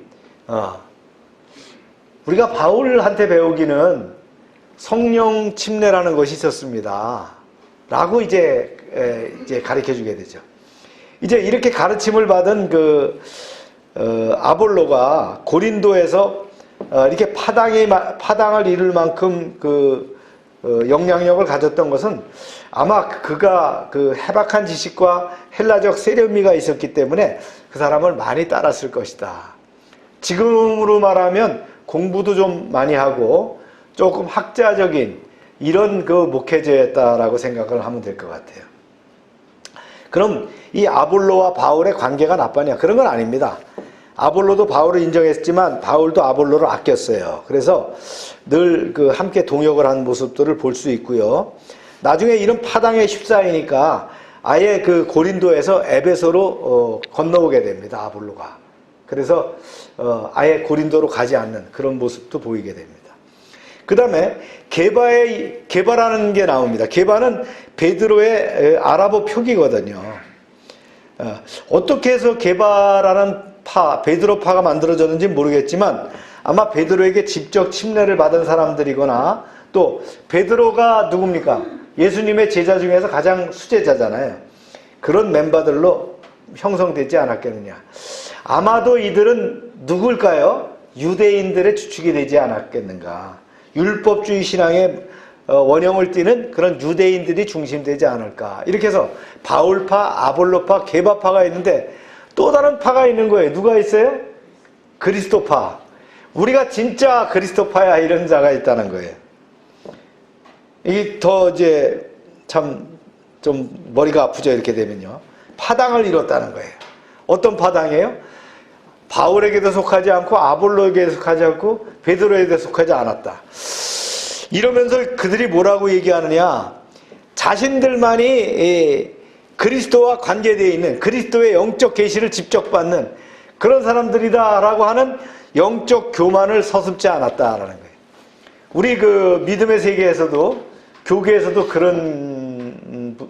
우리가 바울한테 배우기는 성령 침례라는 것이 있었습니다. 라고 이제 가르쳐 주게 되죠. 이제 이렇게 가르침을 받은 아볼로가 고린도에서 이렇게 파당을 이룰 만큼 영향력을 가졌던 것은 아마 그가 그 해박한 지식과 헬라적 세련미가 있었기 때문에 그 사람을 많이 따랐을 것이다. 지금으로 말하면 공부도 좀 많이 하고 조금 학자적인 이런 그 목회자였다라고 생각을 하면 될 것 같아요. 그럼 이 아볼로와 바울의 관계가 나빴냐? 그런 건 아닙니다. 아볼로도 바울을 인정했지만 바울도 아볼로를 아꼈어요. 그래서 늘 함께 동역을 한 모습들을 볼 수 있고요. 나중에 이런 파당에 휩싸이니까 아예 그 고린도에서 에베소로 건너오게 됩니다. 아볼로가. 그래서 아예 고린도로 가지 않는 그런 모습도 보이게 됩니다. 그 다음에 게바라는 게 나옵니다. 게바는 베드로의 아랍어 표기거든요. 어떻게 해서 게바라는 베드로파가 만들어졌는지 모르겠지만 아마 베드로에게 직접 침례를 받은 사람들이거나 또 베드로가 누굽니까? 예수님의 제자 중에서 가장 수제자잖아요. 그런 멤버들로 형성되지 않았겠느냐. 아마도 이들은 누굴까요? 유대인들의 주축이 되지 않았겠는가. 율법주의 신앙의 원형을 띠는 그런 유대인들이 중심되지 않을까. 이렇게 해서 바울파, 아볼로파, 게바파가 있는데 또 다른 파가 있는 거예요. 누가 있어요? 그리스도파. 우리가 진짜 그리스도파야, 이런 자가 있다는 거예요. 이게 더 이제 참 좀 머리가 아프죠. 이렇게 되면요. 파당을 이뤘다는 거예요. 어떤 파당이에요? 바울에게도 속하지 않고 아볼로에게도 속하지 않고 베드로에게도 속하지 않았다. 이러면서 그들이 뭐라고 얘기하느냐. 자신들만이 그리스도와 관계되어 있는, 그리스도의 영적 계시를 직접 받는 그런 사람들이다라고 하는 영적 교만을 서슴지 않았다라는 거예요. 우리 그 믿음의 세계에서도, 교계에서도 그런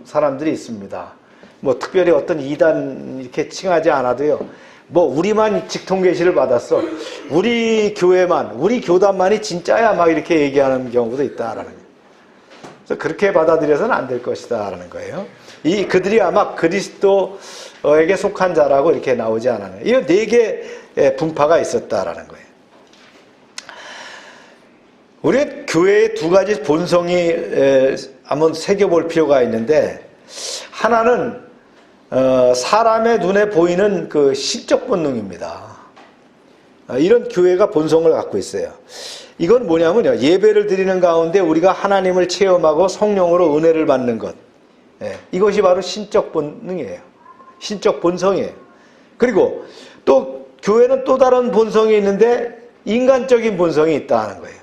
사람들이 있습니다. 뭐 특별히 어떤 이단 이렇게 칭하지 않아도요. 뭐 우리만 직통계시를 받았어. 우리 교회만, 우리 교단만이 진짜야, 막 이렇게 얘기하는 경우도 있다라는 거예요. 그래서 그렇게 받아들여서는 안 될 것이다라는 거예요. 그들이 아마 그리스도에게 속한 자라고 이렇게 나오지 않아요. 이 4개 분파가 있었다라는 거예요. 우리 교회의 2가지 본성이 한번 새겨볼 필요가 있는데, 하나는 사람의 눈에 보이는 그 시적 본능입니다. 이런 교회가 본성을 갖고 있어요. 이건 뭐냐면요, 예배를 드리는 가운데 우리가 하나님을 체험하고 성령으로 은혜를 받는 것, 이것이 바로 신적 본능이에요. 신적 본성이에요. 그리고 또 교회는 또 다른 본성이 있는데 인간적인 본성이 있다는 거예요.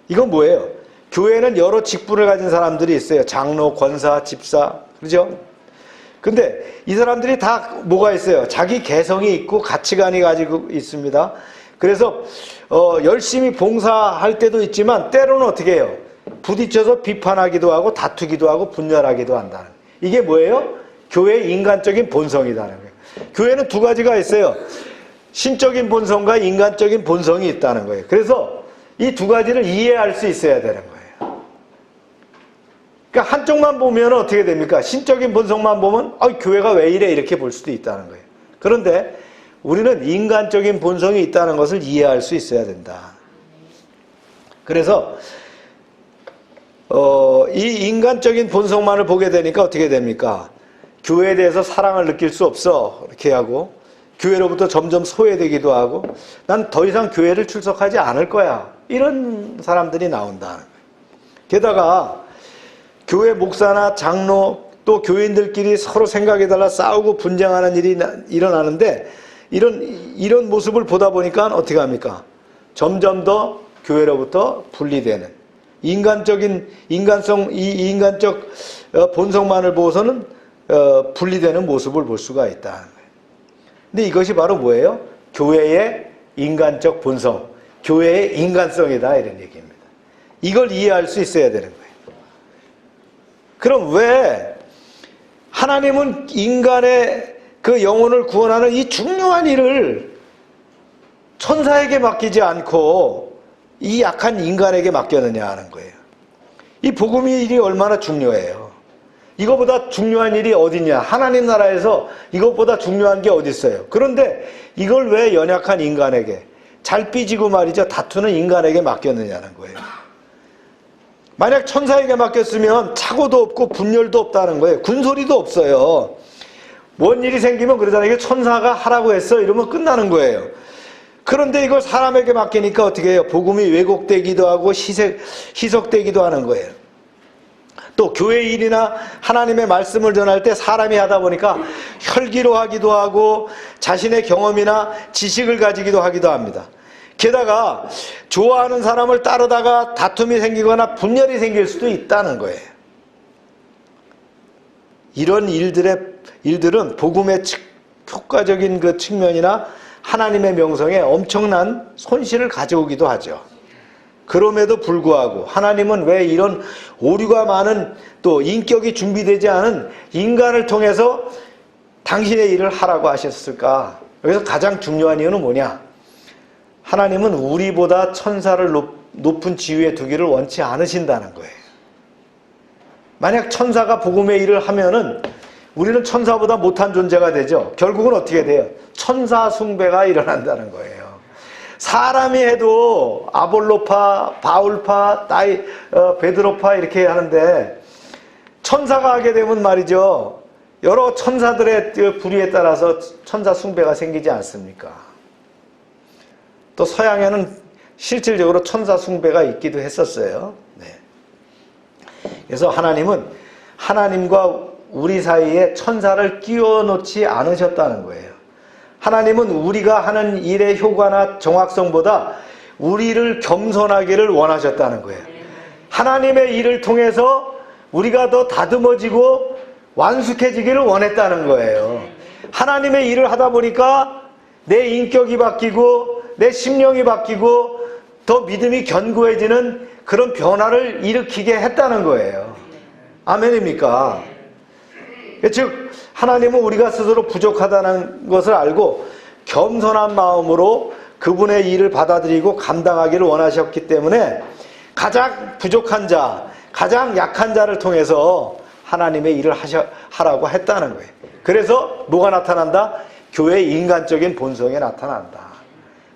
이건 뭐예요? 교회는 여러 직분을 가진 사람들이 있어요. 장로, 권사, 집사, 그렇죠? 근데 이 사람들이 다 뭐가 있어요? 자기 개성이 있고 가치관이 가지고 있습니다. 그래서 열심히 봉사할 때도 있지만 때로는 어떻게 해요? 부딪혀서 비판하기도 하고 다투기도 하고 분열하기도 한다는. 이게 뭐예요? 교회의 인간적인 본성이라는 거예요. 교회는 2가지가 있어요. 신적인 본성과 인간적인 본성이 있다는 거예요. 그래서 이 2가지를 이해할 수 있어야 되는 거예요. 그러니까 한쪽만 보면 어떻게 됩니까? 신적인 본성만 보면 교회가 왜 이래, 이렇게 볼 수도 있다는 거예요. 그런데 우리는 인간적인 본성이 있다는 것을 이해할 수 있어야 된다. 그래서 이 인간적인 본성만을 보게 되니까 어떻게 됩니까? 교회에 대해서 사랑을 느낄 수 없어, 이렇게 하고 교회로부터 점점 소외되기도 하고 난 더 이상 교회를 출석하지 않을 거야, 이런 사람들이 나온다는 거예요. 게다가 교회 목사나 장로 또 교인들끼리 서로 생각이 달라 싸우고 분쟁하는 일이 일어나는데 이런 모습을 보다 보니까 어떻게 합니까? 점점 더 교회로부터 분리되는 인간적 본성만을 보고서는 분리되는 모습을 볼 수가 있다는 거예요. 근데 이것이 바로 뭐예요? 교회의 인간적 본성, 교회의 인간성이다, 이런 얘기입니다. 이걸 이해할 수 있어야 되는 거예요. 그럼 왜 하나님은 인간의 그 영혼을 구원하는 이 중요한 일을 천사에게 맡기지 않고 이 약한 인간에게 맡겼느냐 하는 거예요. 이 복음의 일이 얼마나 중요해요. 이거보다 중요한 일이 어디냐. 하나님 나라에서 이것보다 중요한 게 어디 있어요. 그런데 이걸 왜 연약한 인간에게, 잘 삐지고 말이죠, 다투는 인간에게 맡겼느냐는 거예요. 만약 천사에게 맡겼으면 착오도 없고 분열도 없다는 거예요. 군소리도 없어요. 뭔 일이 생기면 그러잖아요. 이게 천사가 하라고 했어, 이러면 끝나는 거예요. 그런데 이걸 사람에게 맡기니까 어떻게 해요? 복음이 왜곡되기도 하고 희석되기도 하는 거예요. 또 교회 일이나 하나님의 말씀을 전할 때 사람이 하다 보니까 혈기로하기도 하고 자신의 경험이나 지식을 가지기도 하기도 합니다. 게다가 좋아하는 사람을 따르다가 다툼이 생기거나 분열이 생길 수도 있다는 거예요. 이런 일들은 복음의 효과적인 그 측면이나 하나님의 명성에 엄청난 손실을 가져오기도 하죠. 그럼에도 불구하고 하나님은 왜 이런 오류가 많은 또 인격이 준비되지 않은 인간을 통해서 당신의 일을 하라고 하셨을까? 여기서 가장 중요한 이유는 뭐냐? 하나님은 우리보다 천사를 높은 지위에 두기를 원치 않으신다는 거예요. 만약 천사가 복음의 일을 하면은 우리는 천사보다 못한 존재가 되죠. 결국은 어떻게 돼요? 천사 숭배가 일어난다는 거예요. 사람이 해도 아볼로파, 바울파, 베드로파 이렇게 하는데 천사가 하게 되면 말이죠. 여러 천사들의 불의에 따라서 천사 숭배가 생기지 않습니까? 또 서양에는 실질적으로 천사 숭배가 있기도 했었어요. 네. 그래서 하나님은 하나님과 우리 사이에 천사를 끼워 놓지 않으셨다는 거예요. 하나님은 우리가 하는 일의 효과나 정확성보다 우리를 겸손하기를 원하셨다는 거예요. 하나님의 일을 통해서 우리가 더 다듬어지고 완숙해지기를 원했다는 거예요. 하나님의 일을 하다 보니까 내 인격이 바뀌고 내 심령이 바뀌고 더 믿음이 견고해지는 그런 변화를 일으키게 했다는 거예요. 아멘입니까? 즉 하나님은 우리가 스스로 부족하다는 것을 알고 겸손한 마음으로 그분의 일을 받아들이고 감당하기를 원하셨기 때문에 가장 부족한 자, 가장 약한 자를 통해서 하나님의 일을 하라고 했다는 거예요. 그래서 뭐가 나타난다? 교회의 인간적인 본성이 나타난다.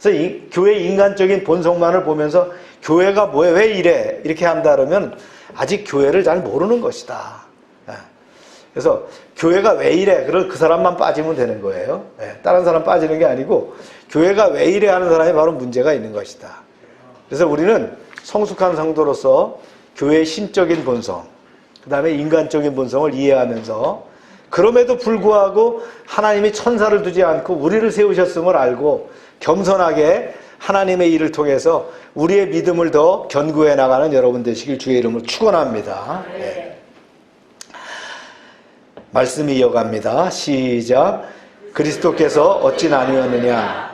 그래서 이 교회의 인간적인 본성만을 보면서 교회가 뭐해? 왜 이래? 이렇게 한다 그러면 아직 교회를 잘 모르는 것이다. 그래서 교회가 왜 이래? 그럼 그 사람만 빠지면 되는 거예요. 다른 사람 빠지는 게 아니고 교회가 왜 이래 하는 사람이 바로 문제가 있는 것이다. 그래서 우리는 성숙한 성도로서 교회의 신적인 본성, 그 다음에 인간적인 본성을 이해하면서 그럼에도 불구하고 하나님이 천사를 두지 않고 우리를 세우셨음을 알고 겸손하게 하나님의 일을 통해서 우리의 믿음을 더 견고해 나가는 여러분 되시길 주의 이름으로 축원합니다. 네. 말씀이 이어갑니다. 시작. 그리스도께서 어찌 나뉘었느냐?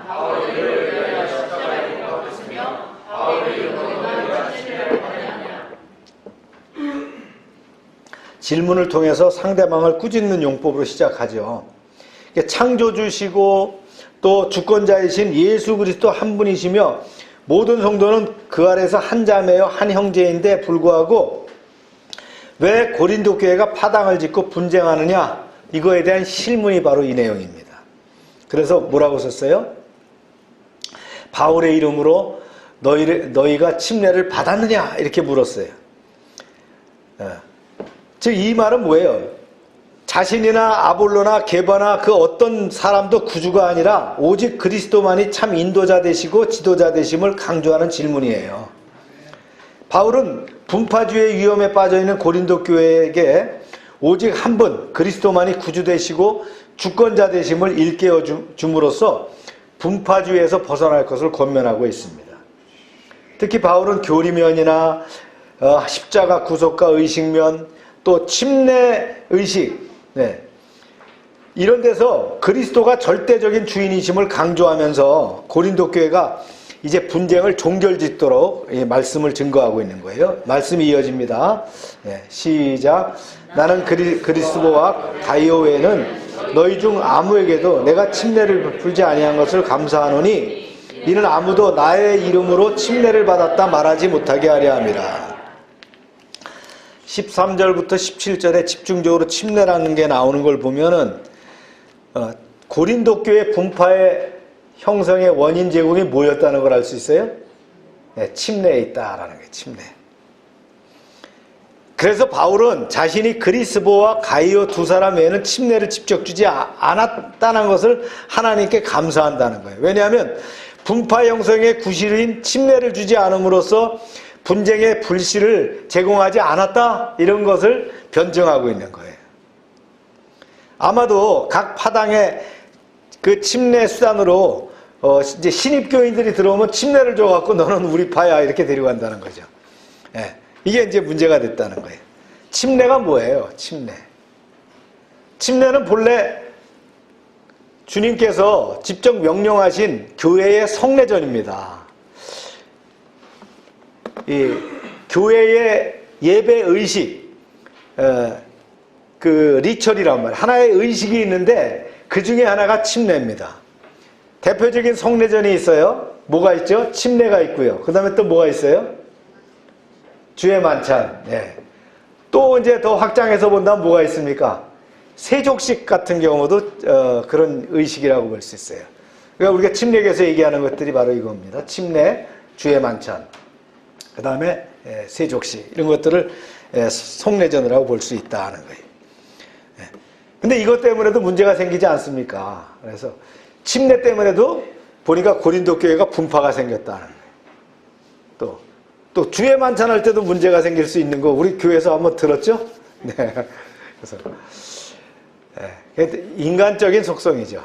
질문을 통해서 상대방을 꾸짖는 용법으로 시작하죠. 창조주시고 또 주권자이신 예수 그리스도 한 분이시며 모든 성도는 그 아래서 한 자매요 한 형제인데 불구하고 왜 고린도 교회가 파당을 짓고 분쟁하느냐? 이거에 대한 실문이 바로 이 내용입니다. 그래서 뭐라고 썼어요? 바울의 이름으로 너희가 침례를 받았느냐? 이렇게 물었어요. 즉 이 말은 뭐예요? 자신이나 아볼로나 게바나 그 어떤 사람도 구주가 아니라 오직 그리스도만이 참 인도자 되시고 지도자 되심을 강조하는 질문이에요. 바울은 분파주의 위험에 빠져있는 고린도 교회에게 오직 한 분 그리스도만이 구주 되시고 주권자 되심을 일깨워 줌으로써 분파주의에서 벗어날 것을 권면하고 있습니다. 특히 바울은 교리면이나 십자가 구속과 의식면 또 침례 의식 이런 데서 그리스도가 절대적인 주인이심을 강조하면서 고린도 교회가 이제 분쟁을 종결짓도록 말씀을 증거하고 있는 거예요. 말씀이 이어집니다. 시작. 나는 그리스도와 가이오 외에는 너희 중 아무에게도 내가 침례를 베풀지 아니한 것을 감사하노니 이는 아무도 나의 이름으로 침례를 받았다 말하지 못하게 하려 함이라. 13절부터 17절에 집중적으로 침례라는 게 나오는 걸 보면은 고린도 교회 분파의 형성의 원인 제공이 뭐였다는 걸 알 수 있어요? 침례에 있다라는 거예요. 침례. 그래서 바울은 자신이 그리스보와 가이오 두 사람 외에는 침례를 직접 주지 않았다는 것을 하나님께 감사한다는 거예요. 왜냐하면 분파 형성의 구실인 침례를 주지 않음으로써 분쟁의 불씨를 제공하지 않았다 이런 것을 변증하고 있는 거예요. 아마도 각 파당의 그 침례 수단으로 이제 신입교인들이 들어오면 침례를 줘갖고 너는 우리 파야 이렇게 데려간다는 거죠. 이게 이제 문제가 됐다는 거예요. 침례가 뭐예요? 침례는 본래 주님께서 직접 명령하신 교회의 성례전입니다. 이 교회의 예배 의식, 그 리처리란 말이에요. 하나의 의식이 있는데 그 중에 하나가 침례입니다. 대표적인 성례전이 있어요. 뭐가 있죠? 침례가 있고요. 그 다음에 또 뭐가 있어요? 주의 만찬. 예. 또 이제 더 확장해서 본다면 뭐가 있습니까? 세족식 같은 경우도 그런 의식이라고 볼 수 있어요. 그러니까 우리가 침례에서 얘기하는 것들이 바로 이겁니다. 침례, 주의 만찬, 그 다음에 세족식 이런 것들을 성례전이라고 볼 수 있다는 거예요. 근데 이것 때문에도 문제가 생기지 않습니까? 그래서 침례 때문에도 보니까 고린도 교회가 분파가 생겼다는 거예요. 또 주의 만찬할 때도 문제가 생길 수 있는 거 우리 교회에서 한번 들었죠? 네. 그래서 인간적인 속성이죠.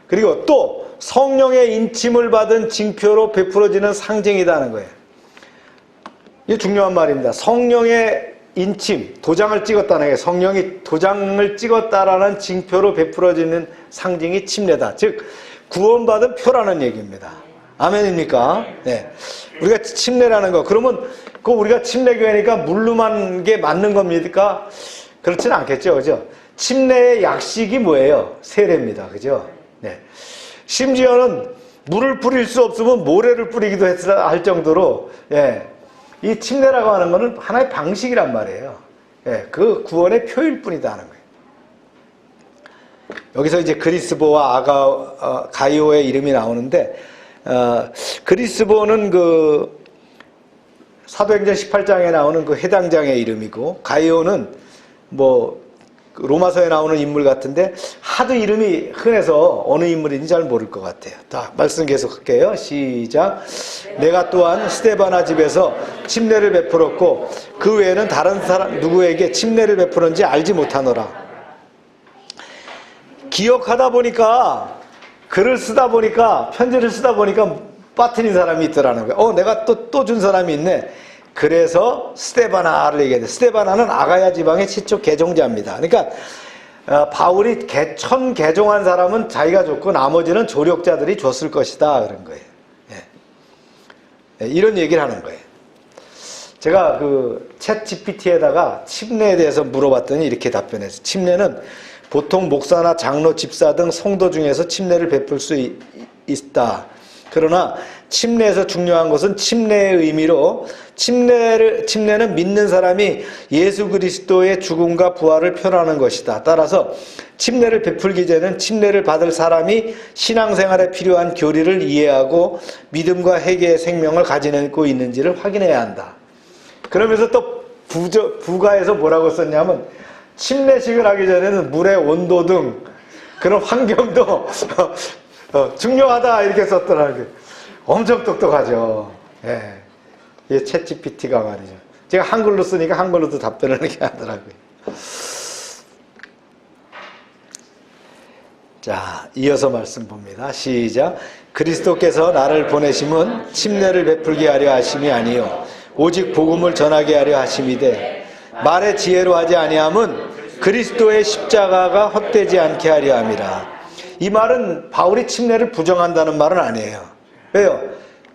그리고 또 성령의 인침을 받은 징표로 베풀어지는 상징이라는 거예요. 이게 중요한 말입니다. 성령의 인침, 도장을 찍었다는 게 성령이 도장을 찍었다라는 징표로 베풀어지는 상징이 침례다. 즉 구원받은 표라는 얘기입니다. 아멘입니까? 네. 우리가 침례라는 거 그러면 그 우리가 침례교회니까 물로만 게 맞는 겁니까? 그렇지는 않겠죠, 그죠? 침례의 약식이 뭐예요? 세례입니다, 그죠? 네. 심지어는 물을 뿌릴 수 없으면 모래를 뿌리기도 할 정도로 이 침례라고 하는 것은 하나의 방식이란 말이에요. 그 구원의 표일 뿐이다 하는 거예요. 여기서 이제 그리스보와 가이오의 이름이 나오는데 그리스보는 그 사도행전 18장에 나오는 그 해당장의 이름이고 가이오는 뭐 로마서에 나오는 인물 같은데 하도 이름이 흔해서 어느 인물인지 잘 모를 것 같아요. 자, 말씀 계속할게요. 시작. 내가 또한 스데바나 집에서 침례를 베풀었고 그 외에는 다른 사람 누구에게 침례를 베푸는지 알지 못하노라. 기억하다 보니까 글을 쓰다 보니까 편지를 쓰다 보니까 빠뜨린 사람이 있더라는 거예요. 내가 또 준 사람이 있네. 그래서 스데바나를 얘기해요. 스데바나는 아가야 지방의 최초 개종자입니다. 그러니까 바울이 천 개종한 사람은 자기가 줬고 나머지는 조력자들이 줬을 것이다 그런 거예요. 이런 얘기를 하는 거예요. 제가 그 챗 GPT에다가 침례에 대해서 물어봤더니 이렇게 답변했어요. 침례는 보통 목사나 장로, 집사 등 성도 중에서 침례를 베풀 수 있다. 그러나 침례에서 중요한 것은 침례의 의미로 침례는 믿는 사람이 예수 그리스도의 죽음과 부활을 표현하는 것이다. 따라서 침례를 베풀기 전에는 침례를 받을 사람이 신앙생활에 필요한 교리를 이해하고 믿음과 회개의 생명을 가지고 있는지를 확인해야 한다. 그러면서 또 부가에서 뭐라고 썼냐면 침례식을 하기 전에는 물의 온도 등 그런 환경도 중요하다 이렇게 썼더라는 게 엄청 똑똑하죠. 이게 챗 GPT가 말이죠. 제가 한글로 쓰니까 한글로도 답변을 이렇게 하더라고요. 자, 이어서 말씀 봅니다. 시작. 그리스도께서 나를 보내심은 침례를 베풀게 하려 하심이 아니요 오직 복음을 전하게 하려 하심이되 말의 지혜로 하지 아니함은 그리스도의 십자가가 헛되지 않게 하려 함이라. 이 말은 바울이 침례를 부정한다는 말은 아니에요. 왜요?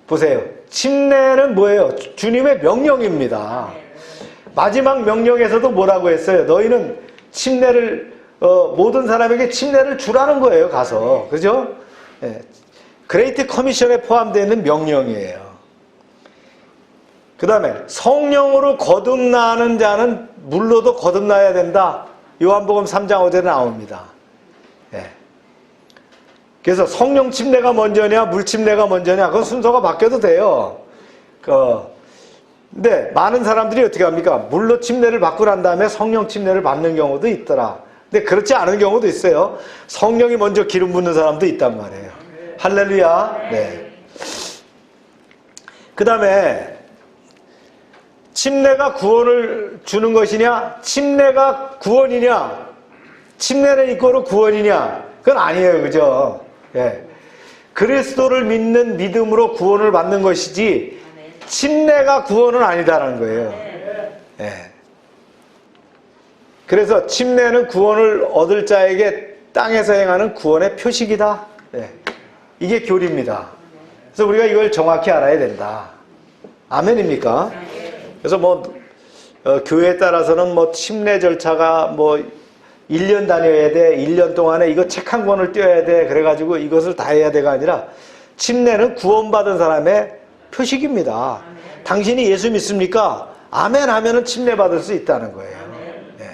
보세요. 침례는 뭐예요? 주님의 명령입니다. 마지막 명령에서도 뭐라고 했어요? 너희는 침례를 모든 사람에게 침례를 주라는 거예요. 가서. 그죠? 그레이트 커미션에 포함되어 있는 명령이에요. 그 다음에 성령으로 거듭나는 자는 물로도 거듭나야 된다. 요한복음 3장 5절에 나옵니다. 그래서 성령 침례가 먼저냐 물 침례가 먼저냐 그건 순서가 바뀌어도 돼요. 근데 많은 사람들이 어떻게 합니까? 물로 침례를 받고 난 다음에 성령 침례를 받는 경우도 있더라. 근데 그렇지 않은 경우도 있어요. 성령이 먼저 기름 붓는 사람도 있단 말이에요. 할렐루야. 네. 그 다음에 침례가 구원을 주는 것이냐? 침례가 구원이냐? 침례는 이꼬로 구원이냐? 그건 아니에요. 그죠? 그리스도를 믿는 믿음으로 구원을 받는 것이지 침례가 구원은 아니다라는 거예요. 그래서 침례는 구원을 얻을 자에게 땅에서 행하는 구원의 표식이다. 네. 이게 교리입니다. 그래서 우리가 이걸 정확히 알아야 된다. 아멘입니까? 그래서 교회에 따라서는 침례 절차가 1년 다녀야 돼. 1년 동안에 이거 책 한 권을 떼어야 돼. 그래가지고 이것을 다 해야 돼가 아니라 침례는 구원받은 사람의 표식입니다. 당신이 예수 믿습니까? 아멘 하면은 침례 받을 수 있다는 거예요. 네.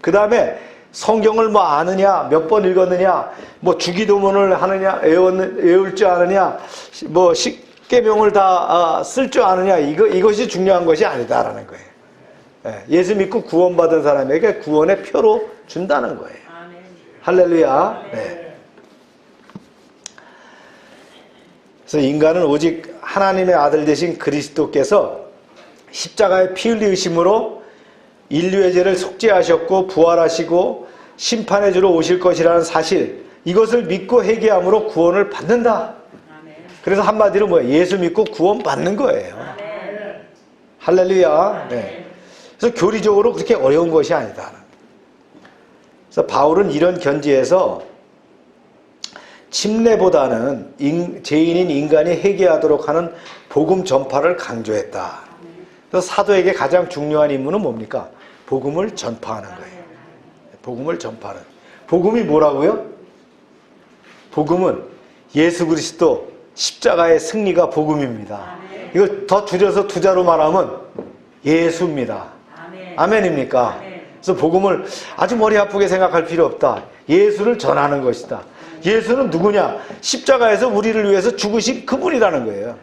그 다음에 성경을 아느냐, 몇 번 읽었느냐, 주기도문을 하느냐, 외울 줄 아느냐, 십계명을 다 쓸 줄 아느냐, 이것이 중요한 것이 아니다라는 거예요. 네. 예수 믿고 구원받은 사람에게 구원의 표로 준다는 거예요. 할렐루야. 네. 그래서 인간은 오직 하나님의 아들 되신 그리스도께서 십자가에 피 흘리심으로 인류의 죄를 속죄하셨고 부활하시고 심판의 주로 오실 것이라는 사실, 이것을 믿고 회개함으로 구원을 받는다. 그래서 한마디로 예수 믿고 구원 받는 거예요. 할렐루야. 네. 그래서 교리적으로 그렇게 어려운 것이 아니다. 그래서 바울은 이런 견지에서 침례보다는 죄인인 인간이 회개하도록 하는 복음 전파를 강조했다. 그래서 사도에게 가장 중요한 임무는 뭡니까? 복음을 전파하는 거예요. 복음을 전파하는. 복음이 뭐라고요? 복음은 예수 그리스도 십자가의 승리가 복음입니다. 이걸 더 줄여서 두 자로 말하면 예수입니다. 아멘입니까? 그래서 복음을 아주 머리 아프게 생각할 필요 없다. 예수를 전하는 것이다. 예수는 누구냐? 십자가에서 우리를 위해서 죽으신 그분이라는 거예요.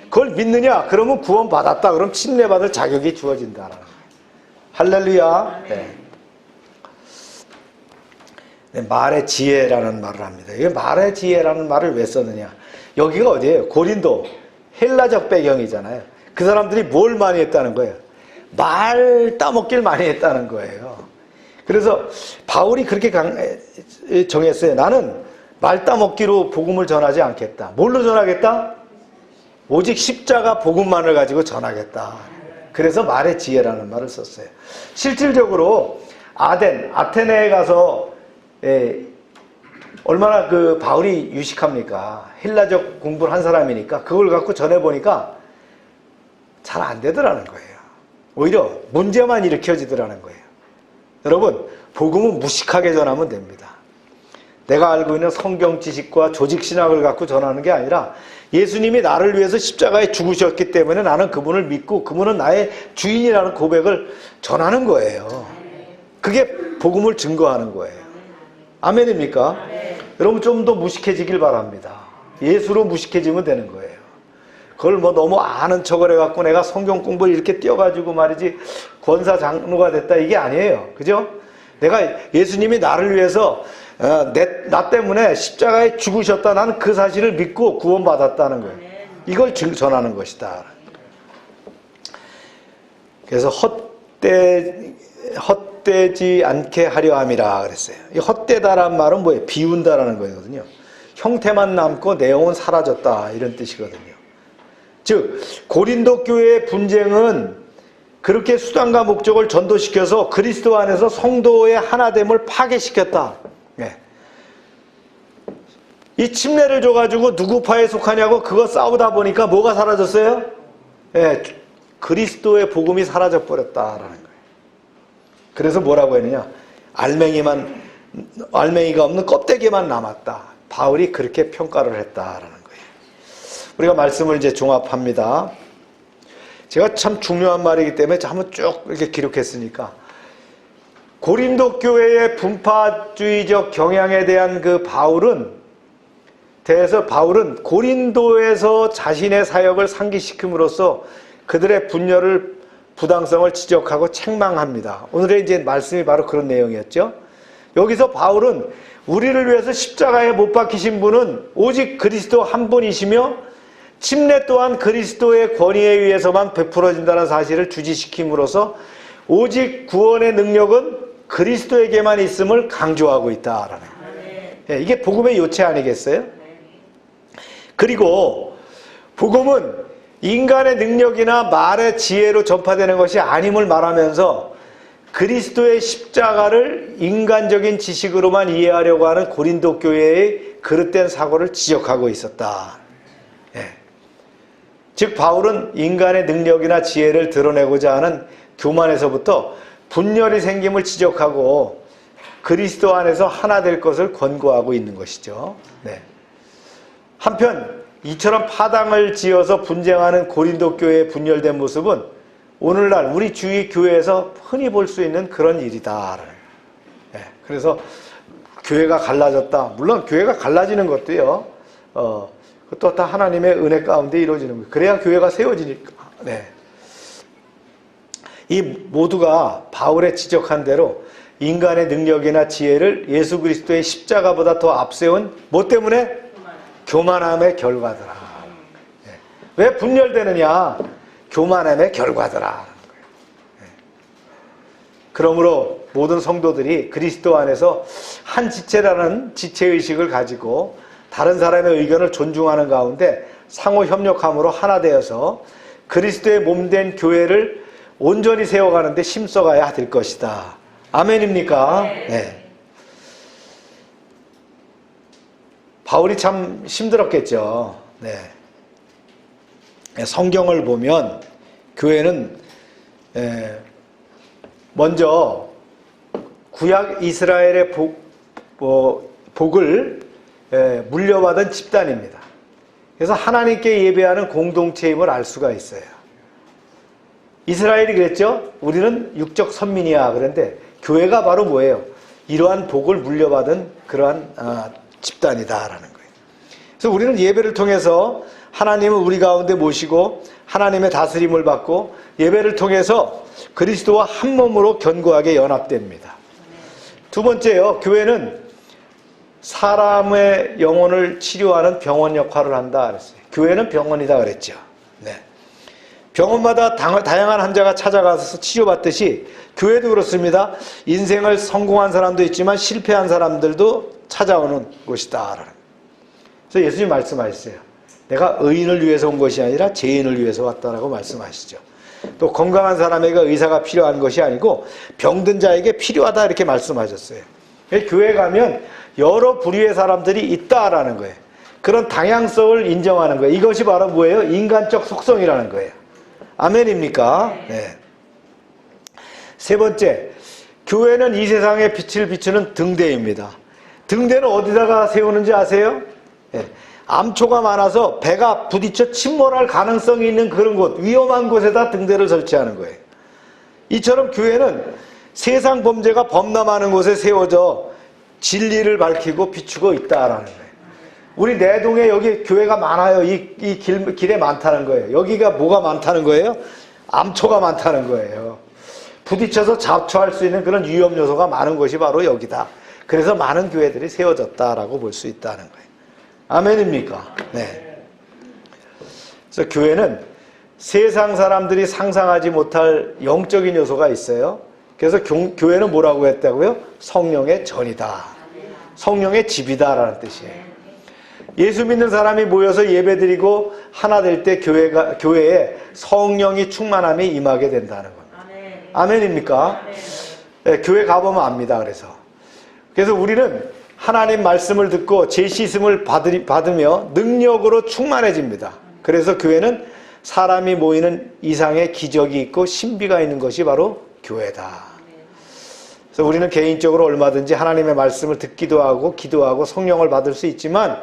그걸 믿느냐? 그러면 구원 받았다. 그럼 침례받을 자격이 주어진다라는 거예요. 할렐루야. 네. 네, 말의 지혜라는 말을 합니다. 이게 말의 지혜라는 말을 왜 썼느냐? 여기가 어디예요? 고린도, 헬라적 배경이잖아요. 그 사람들이 뭘 많이 했다는 거예요? 말 따먹기를 많이 했다는 거예요. 그래서 바울이 그렇게 정했어요. 나는 말 따먹기로 복음을 전하지 않겠다. 뭘로 전하겠다? 오직 십자가 복음만을 가지고 전하겠다. 그래서 말의 지혜라는 말을 썼어요. 실질적으로 아테네에 가서 얼마나 바울이 유식합니까? 헬라적 공부를 한 사람이니까 그걸 갖고 전해보니까 잘 안 되더라는 거예요. 오히려 문제만 일으켜지더라는 거예요. 여러분, 복음은 무식하게 전하면 됩니다. 내가 알고 있는 성경 지식과 조직 신학을 갖고 전하는 게 아니라 예수님이 나를 위해서 십자가에 죽으셨기 때문에 나는 그분을 믿고 그분은 나의 주인이라는 고백을 전하는 거예요. 그게 복음을 증거하는 거예요. 아멘입니까? 여러분, 좀 더 무식해지길 바랍니다. 예수로 무식해지면 되는 거예요. 그걸 너무 아는 척을 해갖고 내가 성경 공부를 이렇게 띄워가지고 말이지 권사 장로가 됐다, 이게 아니에요. 그죠? 내가 예수님이 나를 위해서 나 때문에 십자가에 죽으셨다, 나는 그 사실을 믿고 구원받았다는 거예요. 이걸 전하는 것이다. 그래서 헛되지 않게 하려 함이라 그랬어요. 이 헛되다란 말은 뭐예요? 비운다라는 거거든요. 형태만 남고 내용은 사라졌다, 이런 뜻이거든요. 즉 고린도 교회의 분쟁은 그렇게 수단과 목적을 전도시켜서 그리스도 안에서 성도의 하나됨을 파괴시켰다. 네. 이 침례를 줘가지고 누구 파에 속하냐고 그거 싸우다 보니까 뭐가 사라졌어요? 네. 그리스도의 복음이 사라져버렸다라는 거예요. 그래서 뭐라고 했느냐? 알맹이가 없는 껍데기만 남았다. 바울이 그렇게 평가를 했다라는 거예요. 우리가 말씀을 이제 종합합니다. 제가 참 중요한 말이기 때문에 한번 쭉 이렇게 기록했으니까, 고린도 교회의 분파주의적 경향에 대한 바울은 고린도에서 자신의 사역을 상기시킴으로써 그들의 분열을, 부당성을 지적하고 책망합니다. 오늘의 이제 말씀이 바로 그런 내용이었죠. 여기서 바울은 우리를 위해서 십자가에 못 박히신 분은 오직 그리스도 한 분이시며 침례 또한 그리스도의 권위에 의해서만 베풀어진다는 사실을 주지시킴으로써 오직 구원의 능력은 그리스도에게만 있음을 강조하고 있다라는 거예요. 이게 복음의 요체 아니겠어요? 그리고 복음은 인간의 능력이나 말의 지혜로 전파되는 것이 아님을 말하면서 그리스도의 십자가를 인간적인 지식으로만 이해하려고 하는 고린도 교회의 그릇된 사고를 지적하고 있었다. 예. 즉 바울은 인간의 능력이나 지혜를 드러내고자 하는 교만에서부터 분열이 생김을 지적하고 그리스도 안에서 하나 될 것을 권고하고 있는 것이죠. 네. 한편 이처럼 파당을 지어서 분쟁하는 고린도 교회의 분열된 모습은 오늘날 우리 주위 교회에서 흔히 볼 수 있는 그런 일이다. 네. 그래서 교회가 갈라졌다. 물론 교회가 갈라지는 것도요. 그것도 다 하나님의 은혜 가운데 이루어지는 거예요. 그래야 교회가 세워지니까. 네. 이 모두가 바울의 지적한 대로 인간의 능력이나 지혜를 예수 그리스도의 십자가보다 더 앞세운 뭐 때문에? 교만함의 결과더라. 네. 왜 분열되느냐? 교만함의 결과더라. 네. 그러므로 모든 성도들이 그리스도 안에서 한 지체라는 지체의식을 가지고 다른 사람의 의견을 존중하는 가운데 상호 협력함으로 하나 되어서 그리스도의 몸된 교회를 온전히 세워가는 데 힘써가야 될 것이다. 아멘입니까? 네. 바울이 참 힘들었겠죠. 네. 성경을 보면 교회는 먼저 구약 이스라엘의 복을 물려받은 집단입니다. 그래서 하나님께 예배하는 공동체임을 알 수가 있어요. 이스라엘이 그랬죠? 우리는 육적 선민이야. 그런데 교회가 바로 뭐예요? 이러한 복을 물려받은 그러한 집단이다라는 거예요. 그래서 우리는 예배를 통해서 하나님을 우리 가운데 모시고 하나님의 다스림을 받고 예배를 통해서 그리스도와 한 몸으로 견고하게 연합됩니다. 두 번째요. 교회는 사람의 영혼을 치료하는 병원 역할을 한다 그랬어요. 교회는 병원이다 그랬죠. 네. 병원마다 다양한 환자가 찾아가서 치료받듯이 교회도 그렇습니다. 인생을 성공한 사람도 있지만 실패한 사람들도 찾아오는 곳이다. 그래서 예수님 말씀하셨어요. 내가 의인을 위해서 온 것이 아니라 죄인을 위해서 왔다라고 말씀하시죠. 또 건강한 사람에게 의사가 필요한 것이 아니고 병든 자에게 필요하다 이렇게 말씀하셨어요. 교회 가면 여러 부류의 사람들이 있다라는 거예요. 그런 다양성을 인정하는 거예요. 이것이 바로 뭐예요? 인간적 속성이라는 거예요. 아멘입니까? 네. 세 번째, 교회는 이 세상에 빛을 비추는 등대입니다. 등대는 어디다가 세우는지 아세요? 네. 암초가 많아서 배가 부딪혀 침몰할 가능성이 있는 그런 곳, 위험한 곳에다 등대를 설치하는 거예요. 이처럼 교회는 세상 범죄가 범람하는 곳에 세워져 진리를 밝히고 비추고 있다라는 거예요. 우리 내동에 여기 교회가 많아요. 이 길에 많다는 거예요. 여기가 뭐가 많다는 거예요? 암초가 많다는 거예요. 부딪혀서 자초할 수 있는 그런 위험 요소가 많은 곳이 바로 여기다. 그래서 많은 교회들이 세워졌다라고 볼 수 있다는 거예요. 아멘입니까? 네. 그래서 교회는 세상 사람들이 상상하지 못할 영적인 요소가 있어요. 그래서 교회는 뭐라고 했다고요? 성령의 전이다. 성령의 집이다라는 뜻이에요. 예수 믿는 사람이 모여서 예배드리고 하나 될 때 교회에 성령이 충만함이 임하게 된다는 겁니다. 아멘입니까? 네, 교회 가보면 압니다. 그래서 우리는 하나님 말씀을 듣고 제시씀을 받으며 능력으로 충만해집니다. 그래서 교회는 사람이 모이는 이상의 기적이 있고 신비가 있는 것이 바로 교회다. 그래서 우리는 개인적으로 얼마든지 하나님의 말씀을 듣기도 하고 기도하고 성령을 받을 수 있지만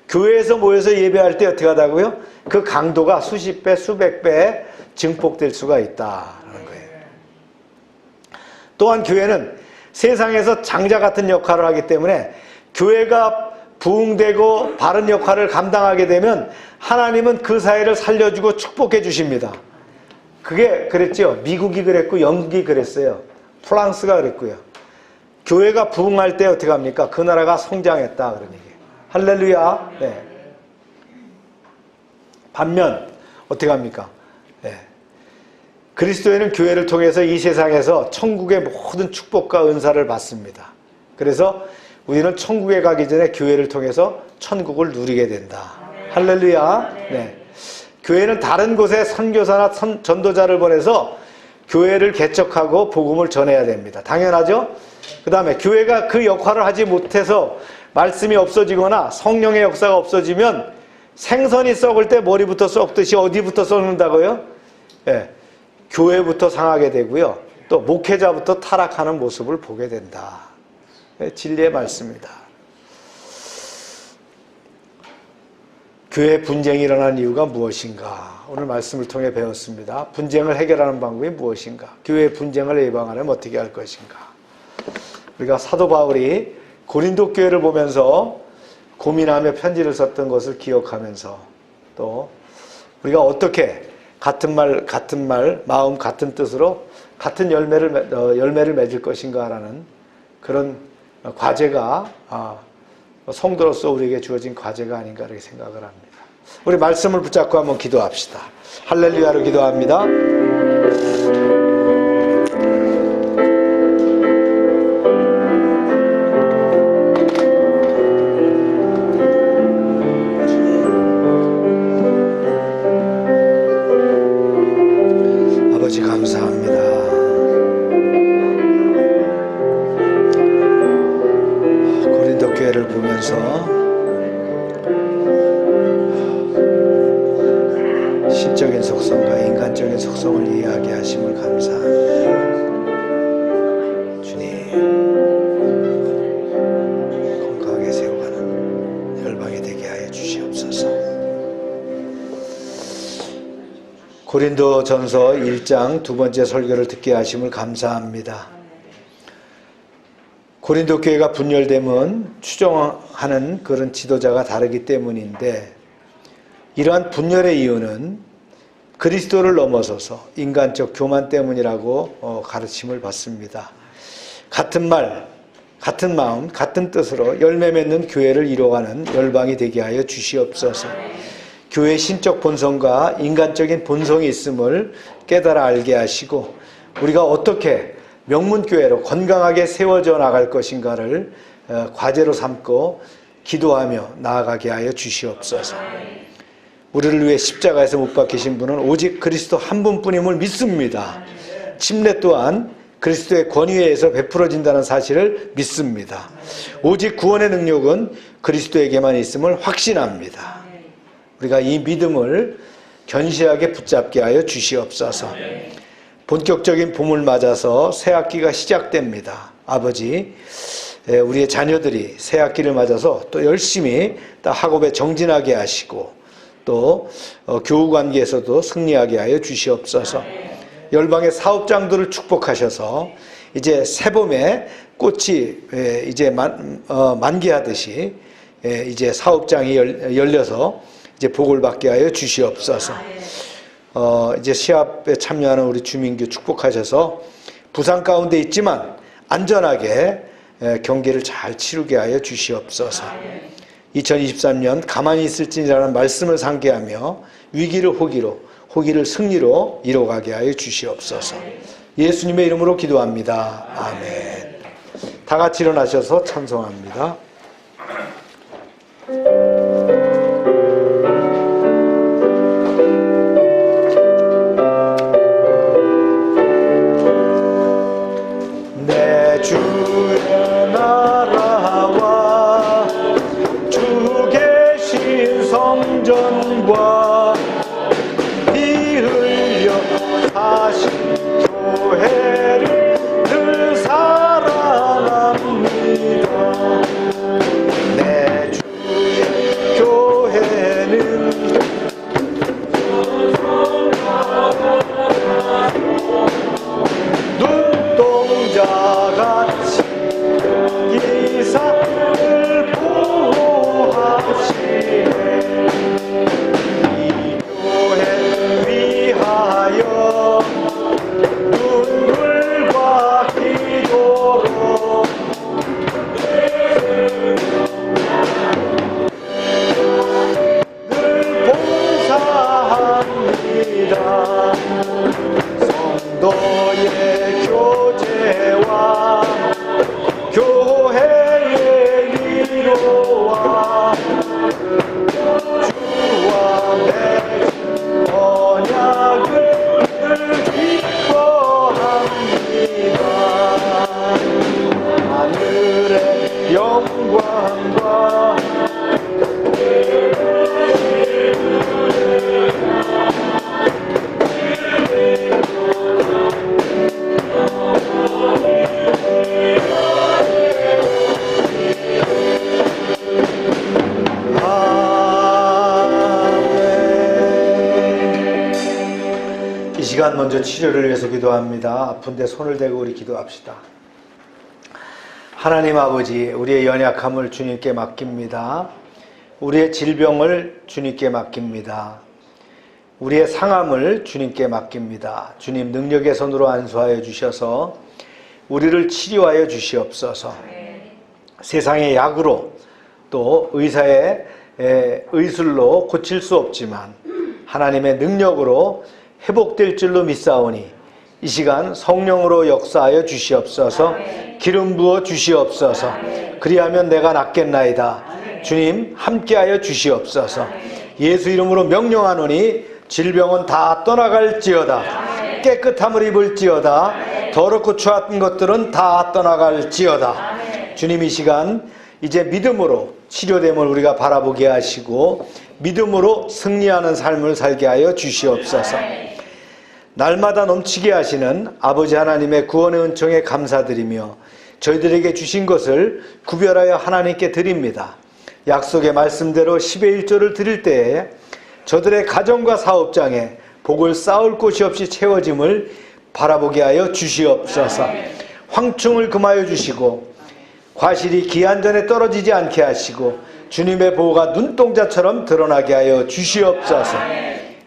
교회에서 모여서 예배할 때 어떻게 하다고요? 그 강도가 수십 배, 수백 배 증폭될 수가 있다는 거예요. 또한 교회는 세상에서 장자 같은 역할을 하기 때문에 교회가 부흥되고 바른 역할을 감당하게 되면 하나님은 그 사회를 살려주고 축복해 주십니다. 그게 그랬죠. 미국이 그랬고 영국이 그랬어요. 프랑스가 그랬고요. 교회가 부흥할 때 어떻게 합니까? 그 나라가 성장했다 그런 얘기예요. 할렐루야. 네. 반면 어떻게 합니까? 네. 그리스도인은 교회를 통해서 이 세상에서 천국의 모든 축복과 은사를 받습니다. 그래서 우리는 천국에 가기 전에 교회를 통해서 천국을 누리게 된다. 할렐루야. 네. 교회는 다른 곳에 선교사나 전도자를 보내서 교회를 개척하고 복음을 전해야 됩니다. 당연하죠? 그 다음에 교회가 그 역할을 하지 못해서 말씀이 없어지거나 성령의 역사가 없어지면 생선이 썩을 때 머리부터 썩듯이 어디부터 썩는다고요? 예, 교회부터 상하게 되고요. 또 목회자부터 타락하는 모습을 보게 된다. 예, 진리의 말씀입니다. 교회 분쟁이 일어나는 이유가 무엇인가? 오늘 말씀을 통해 배웠습니다. 분쟁을 해결하는 방법이 무엇인가? 교회 분쟁을 예방하려면 어떻게 할 것인가? 우리가 사도 바울이 고린도 교회를 보면서 고민하며 편지를 썼던 것을 기억하면서 또 우리가 어떻게 같은 말, 마음 같은 뜻으로 같은 열매를 맺을 것인가라는 그런 과제가 성도로서 우리에게 주어진 과제가 아닌가 이렇게 생각을 합니다. 우리 말씀을 붙잡고 한번 기도합시다. 할렐루야로 기도합니다. 아버지 감사합니다. 고린도 교회를 보면서 신적인 속성과 인간적인 속성을 이해하게 하심을 감사합니다. 주님, 건강하게 세워가는 열방이 되게 하여 주시옵소서. 고린도전서 1장 두 번째 설교를 듣게 하심을 감사합니다. 고린도 교회가 분열됨은 추종하는 그런 지도자가 다르기 때문인데 이러한 분열의 이유는 그리스도를 넘어서서 인간적 교만 때문이라고 가르침을 받습니다. 같은 말, 같은 마음, 같은 뜻으로 열매 맺는 교회를 이뤄가는 열방이 되게 하여 주시옵소서. 교회의 신적 본성과 인간적인 본성이 있음을 깨달아 알게 하시고 우리가 어떻게 명문교회로 건강하게 세워져 나갈 것인가를 과제로 삼고 기도하며 나아가게 하여 주시옵소서. 우리를 위해 십자가에서 못 박히신 분은 오직 그리스도 한 분뿐임을 믿습니다. 침례 또한 그리스도의 권위에 의해서 베풀어진다는 사실을 믿습니다. 오직 구원의 능력은 그리스도에게만 있음을 확신합니다. 우리가 이 믿음을 견실하게 붙잡게 하여 주시옵소서. 본격적인 봄을 맞아서 새학기가 시작됩니다. 아버지, 우리의 자녀들이 새학기를 맞아서 또 열심히 학업에 정진하게 하시고 또 교우관계에서도 승리하게 하여 주시옵소서. 열방의 사업장들을 축복하셔서 이제 새봄에 꽃이 이제 만개하듯이 이제 사업장이 열려서 이제 복을 받게 하여 주시옵소서. 이제 시합에 참여하는 우리 주민규 축복하셔서 부상 가운데 있지만 안전하게 경기를 잘 치르게 하여 주시옵소서. 2023년 가만히 있을지라는 말씀을 상기하며 위기를 호기로, 호기를 승리로 이뤄가게 하여 주시옵소서. 예수님의 이름으로 기도합니다. 아멘. 다 같이 일어나셔서 찬송합니다. 내 주의 나라와 주 계신 성전과 피 흘려 하신 교회를 늘 사랑합니다. 시간 먼저 치료를 위해서 기도합니다. 아픈데 손을 대고 우리 기도합시다. 하나님 아버지, 우리의 연약함을 주님께 맡깁니다. 우리의 질병을 주님께 맡깁니다. 우리의 상함을 주님께 맡깁니다. 주님 능력의 손으로 안수하여 주셔서 우리를 치료하여 주시옵소서. 세상의 약으로 또 의사의 의술로 고칠 수 없지만 하나님의 능력으로 회복될 줄로 믿사오니 이 시간 성령으로 역사하여 주시옵소서. 기름 부어 주시옵소서. 그리하면 내가 낫겠나이다. 주님 함께하여 주시옵소서. 예수 이름으로 명령하노니 질병은 다 떠나갈지어다. 깨끗함을 입을지어다. 더럽고 추한 것들은 다 떠나갈지어다. 주님 이 시간 이제 믿음으로 치료됨을 우리가 바라보게 하시고 믿음으로 승리하는 삶을 살게 하여 주시옵소서. 날마다 넘치게 하시는 아버지 하나님의 구원의 은총에 감사드리며 저희들에게 주신 것을 구별하여 하나님께 드립니다. 약속의 말씀대로 10의 1조를 드릴 때에 저들의 가정과 사업장에 복을 쌓을 곳이 없이 채워짐을 바라보게 하여 주시옵소서. 황충을 금하여 주시고 과실이 기한 전에 떨어지지 않게 하시고 주님의 보호가 눈동자처럼 드러나게 하여 주시옵소서.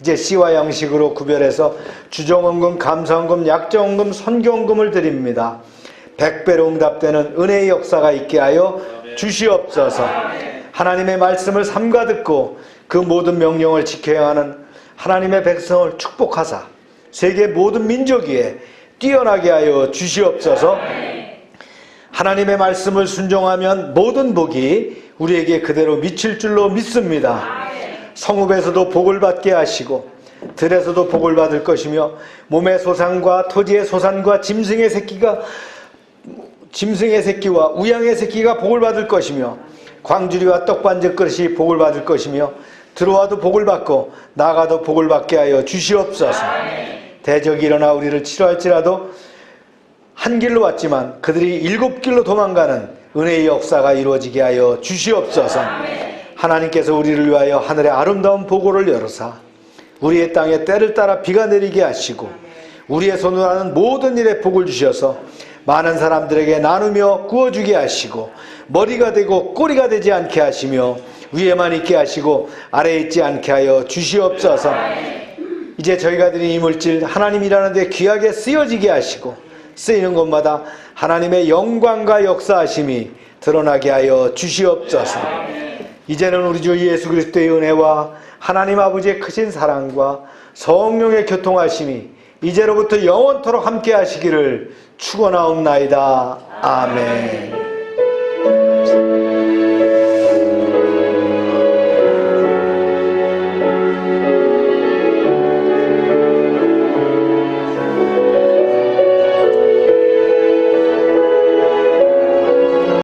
이제 씨와 양식으로 구별해서 주정헌금, 감사헌금, 약정헌금, 선교헌금을 드립니다. 100배로 응답되는 은혜의 역사가 있게 하여 주시옵소서. 하나님의 말씀을 삼가 듣고 그 모든 명령을 지켜야 하는 하나님의 백성을 축복하사 세계 모든 민족 위에 뛰어나게 하여 주시옵소서. 하나님의 말씀을 순종하면 모든 복이 우리에게 그대로 미칠 줄로 믿습니다. 성읍에서도 복을 받게 하시고 들에서도 복을 받을 것이며 몸의 소산과 토지의 소산과 짐승의 새끼와 우양의 새끼가 복을 받을 것이며 광주리와 떡반죽 그릇이 복을 받을 것이며 들어와도 복을 받고 나가도 복을 받게 하여 주시옵소서. 대적이 일어나 우리를 치료할지라도 한 길로 왔지만 그들이 7길로 도망가는 은혜의 역사가 이루어지게 하여 주시옵소서. 하나님께서 우리를 위하여 하늘의 아름다운 보고를 열어사 우리의 땅에 때를 따라 비가 내리게 하시고 우리의 손으로 하는 모든 일에 복을 주셔서 많은 사람들에게 나누며 구워주게 하시고 머리가 되고 꼬리가 되지 않게 하시며 위에만 있게 하시고 아래에 있지 않게 하여 주시옵소서. 이제 저희가 드린 이 물질 하나님 일하는 데 귀하게 쓰여지게 하시고 쓰이는 곳마다 하나님의 영광과 역사하심이 드러나게 하여 주시옵소서. 이제는 우리 주 예수 그리스도의 은혜와 하나님 아버지의 크신 사랑과 성령의 교통하심이 이제로부터 영원토록 함께 하시기를 축원하옵나이다. 아멘.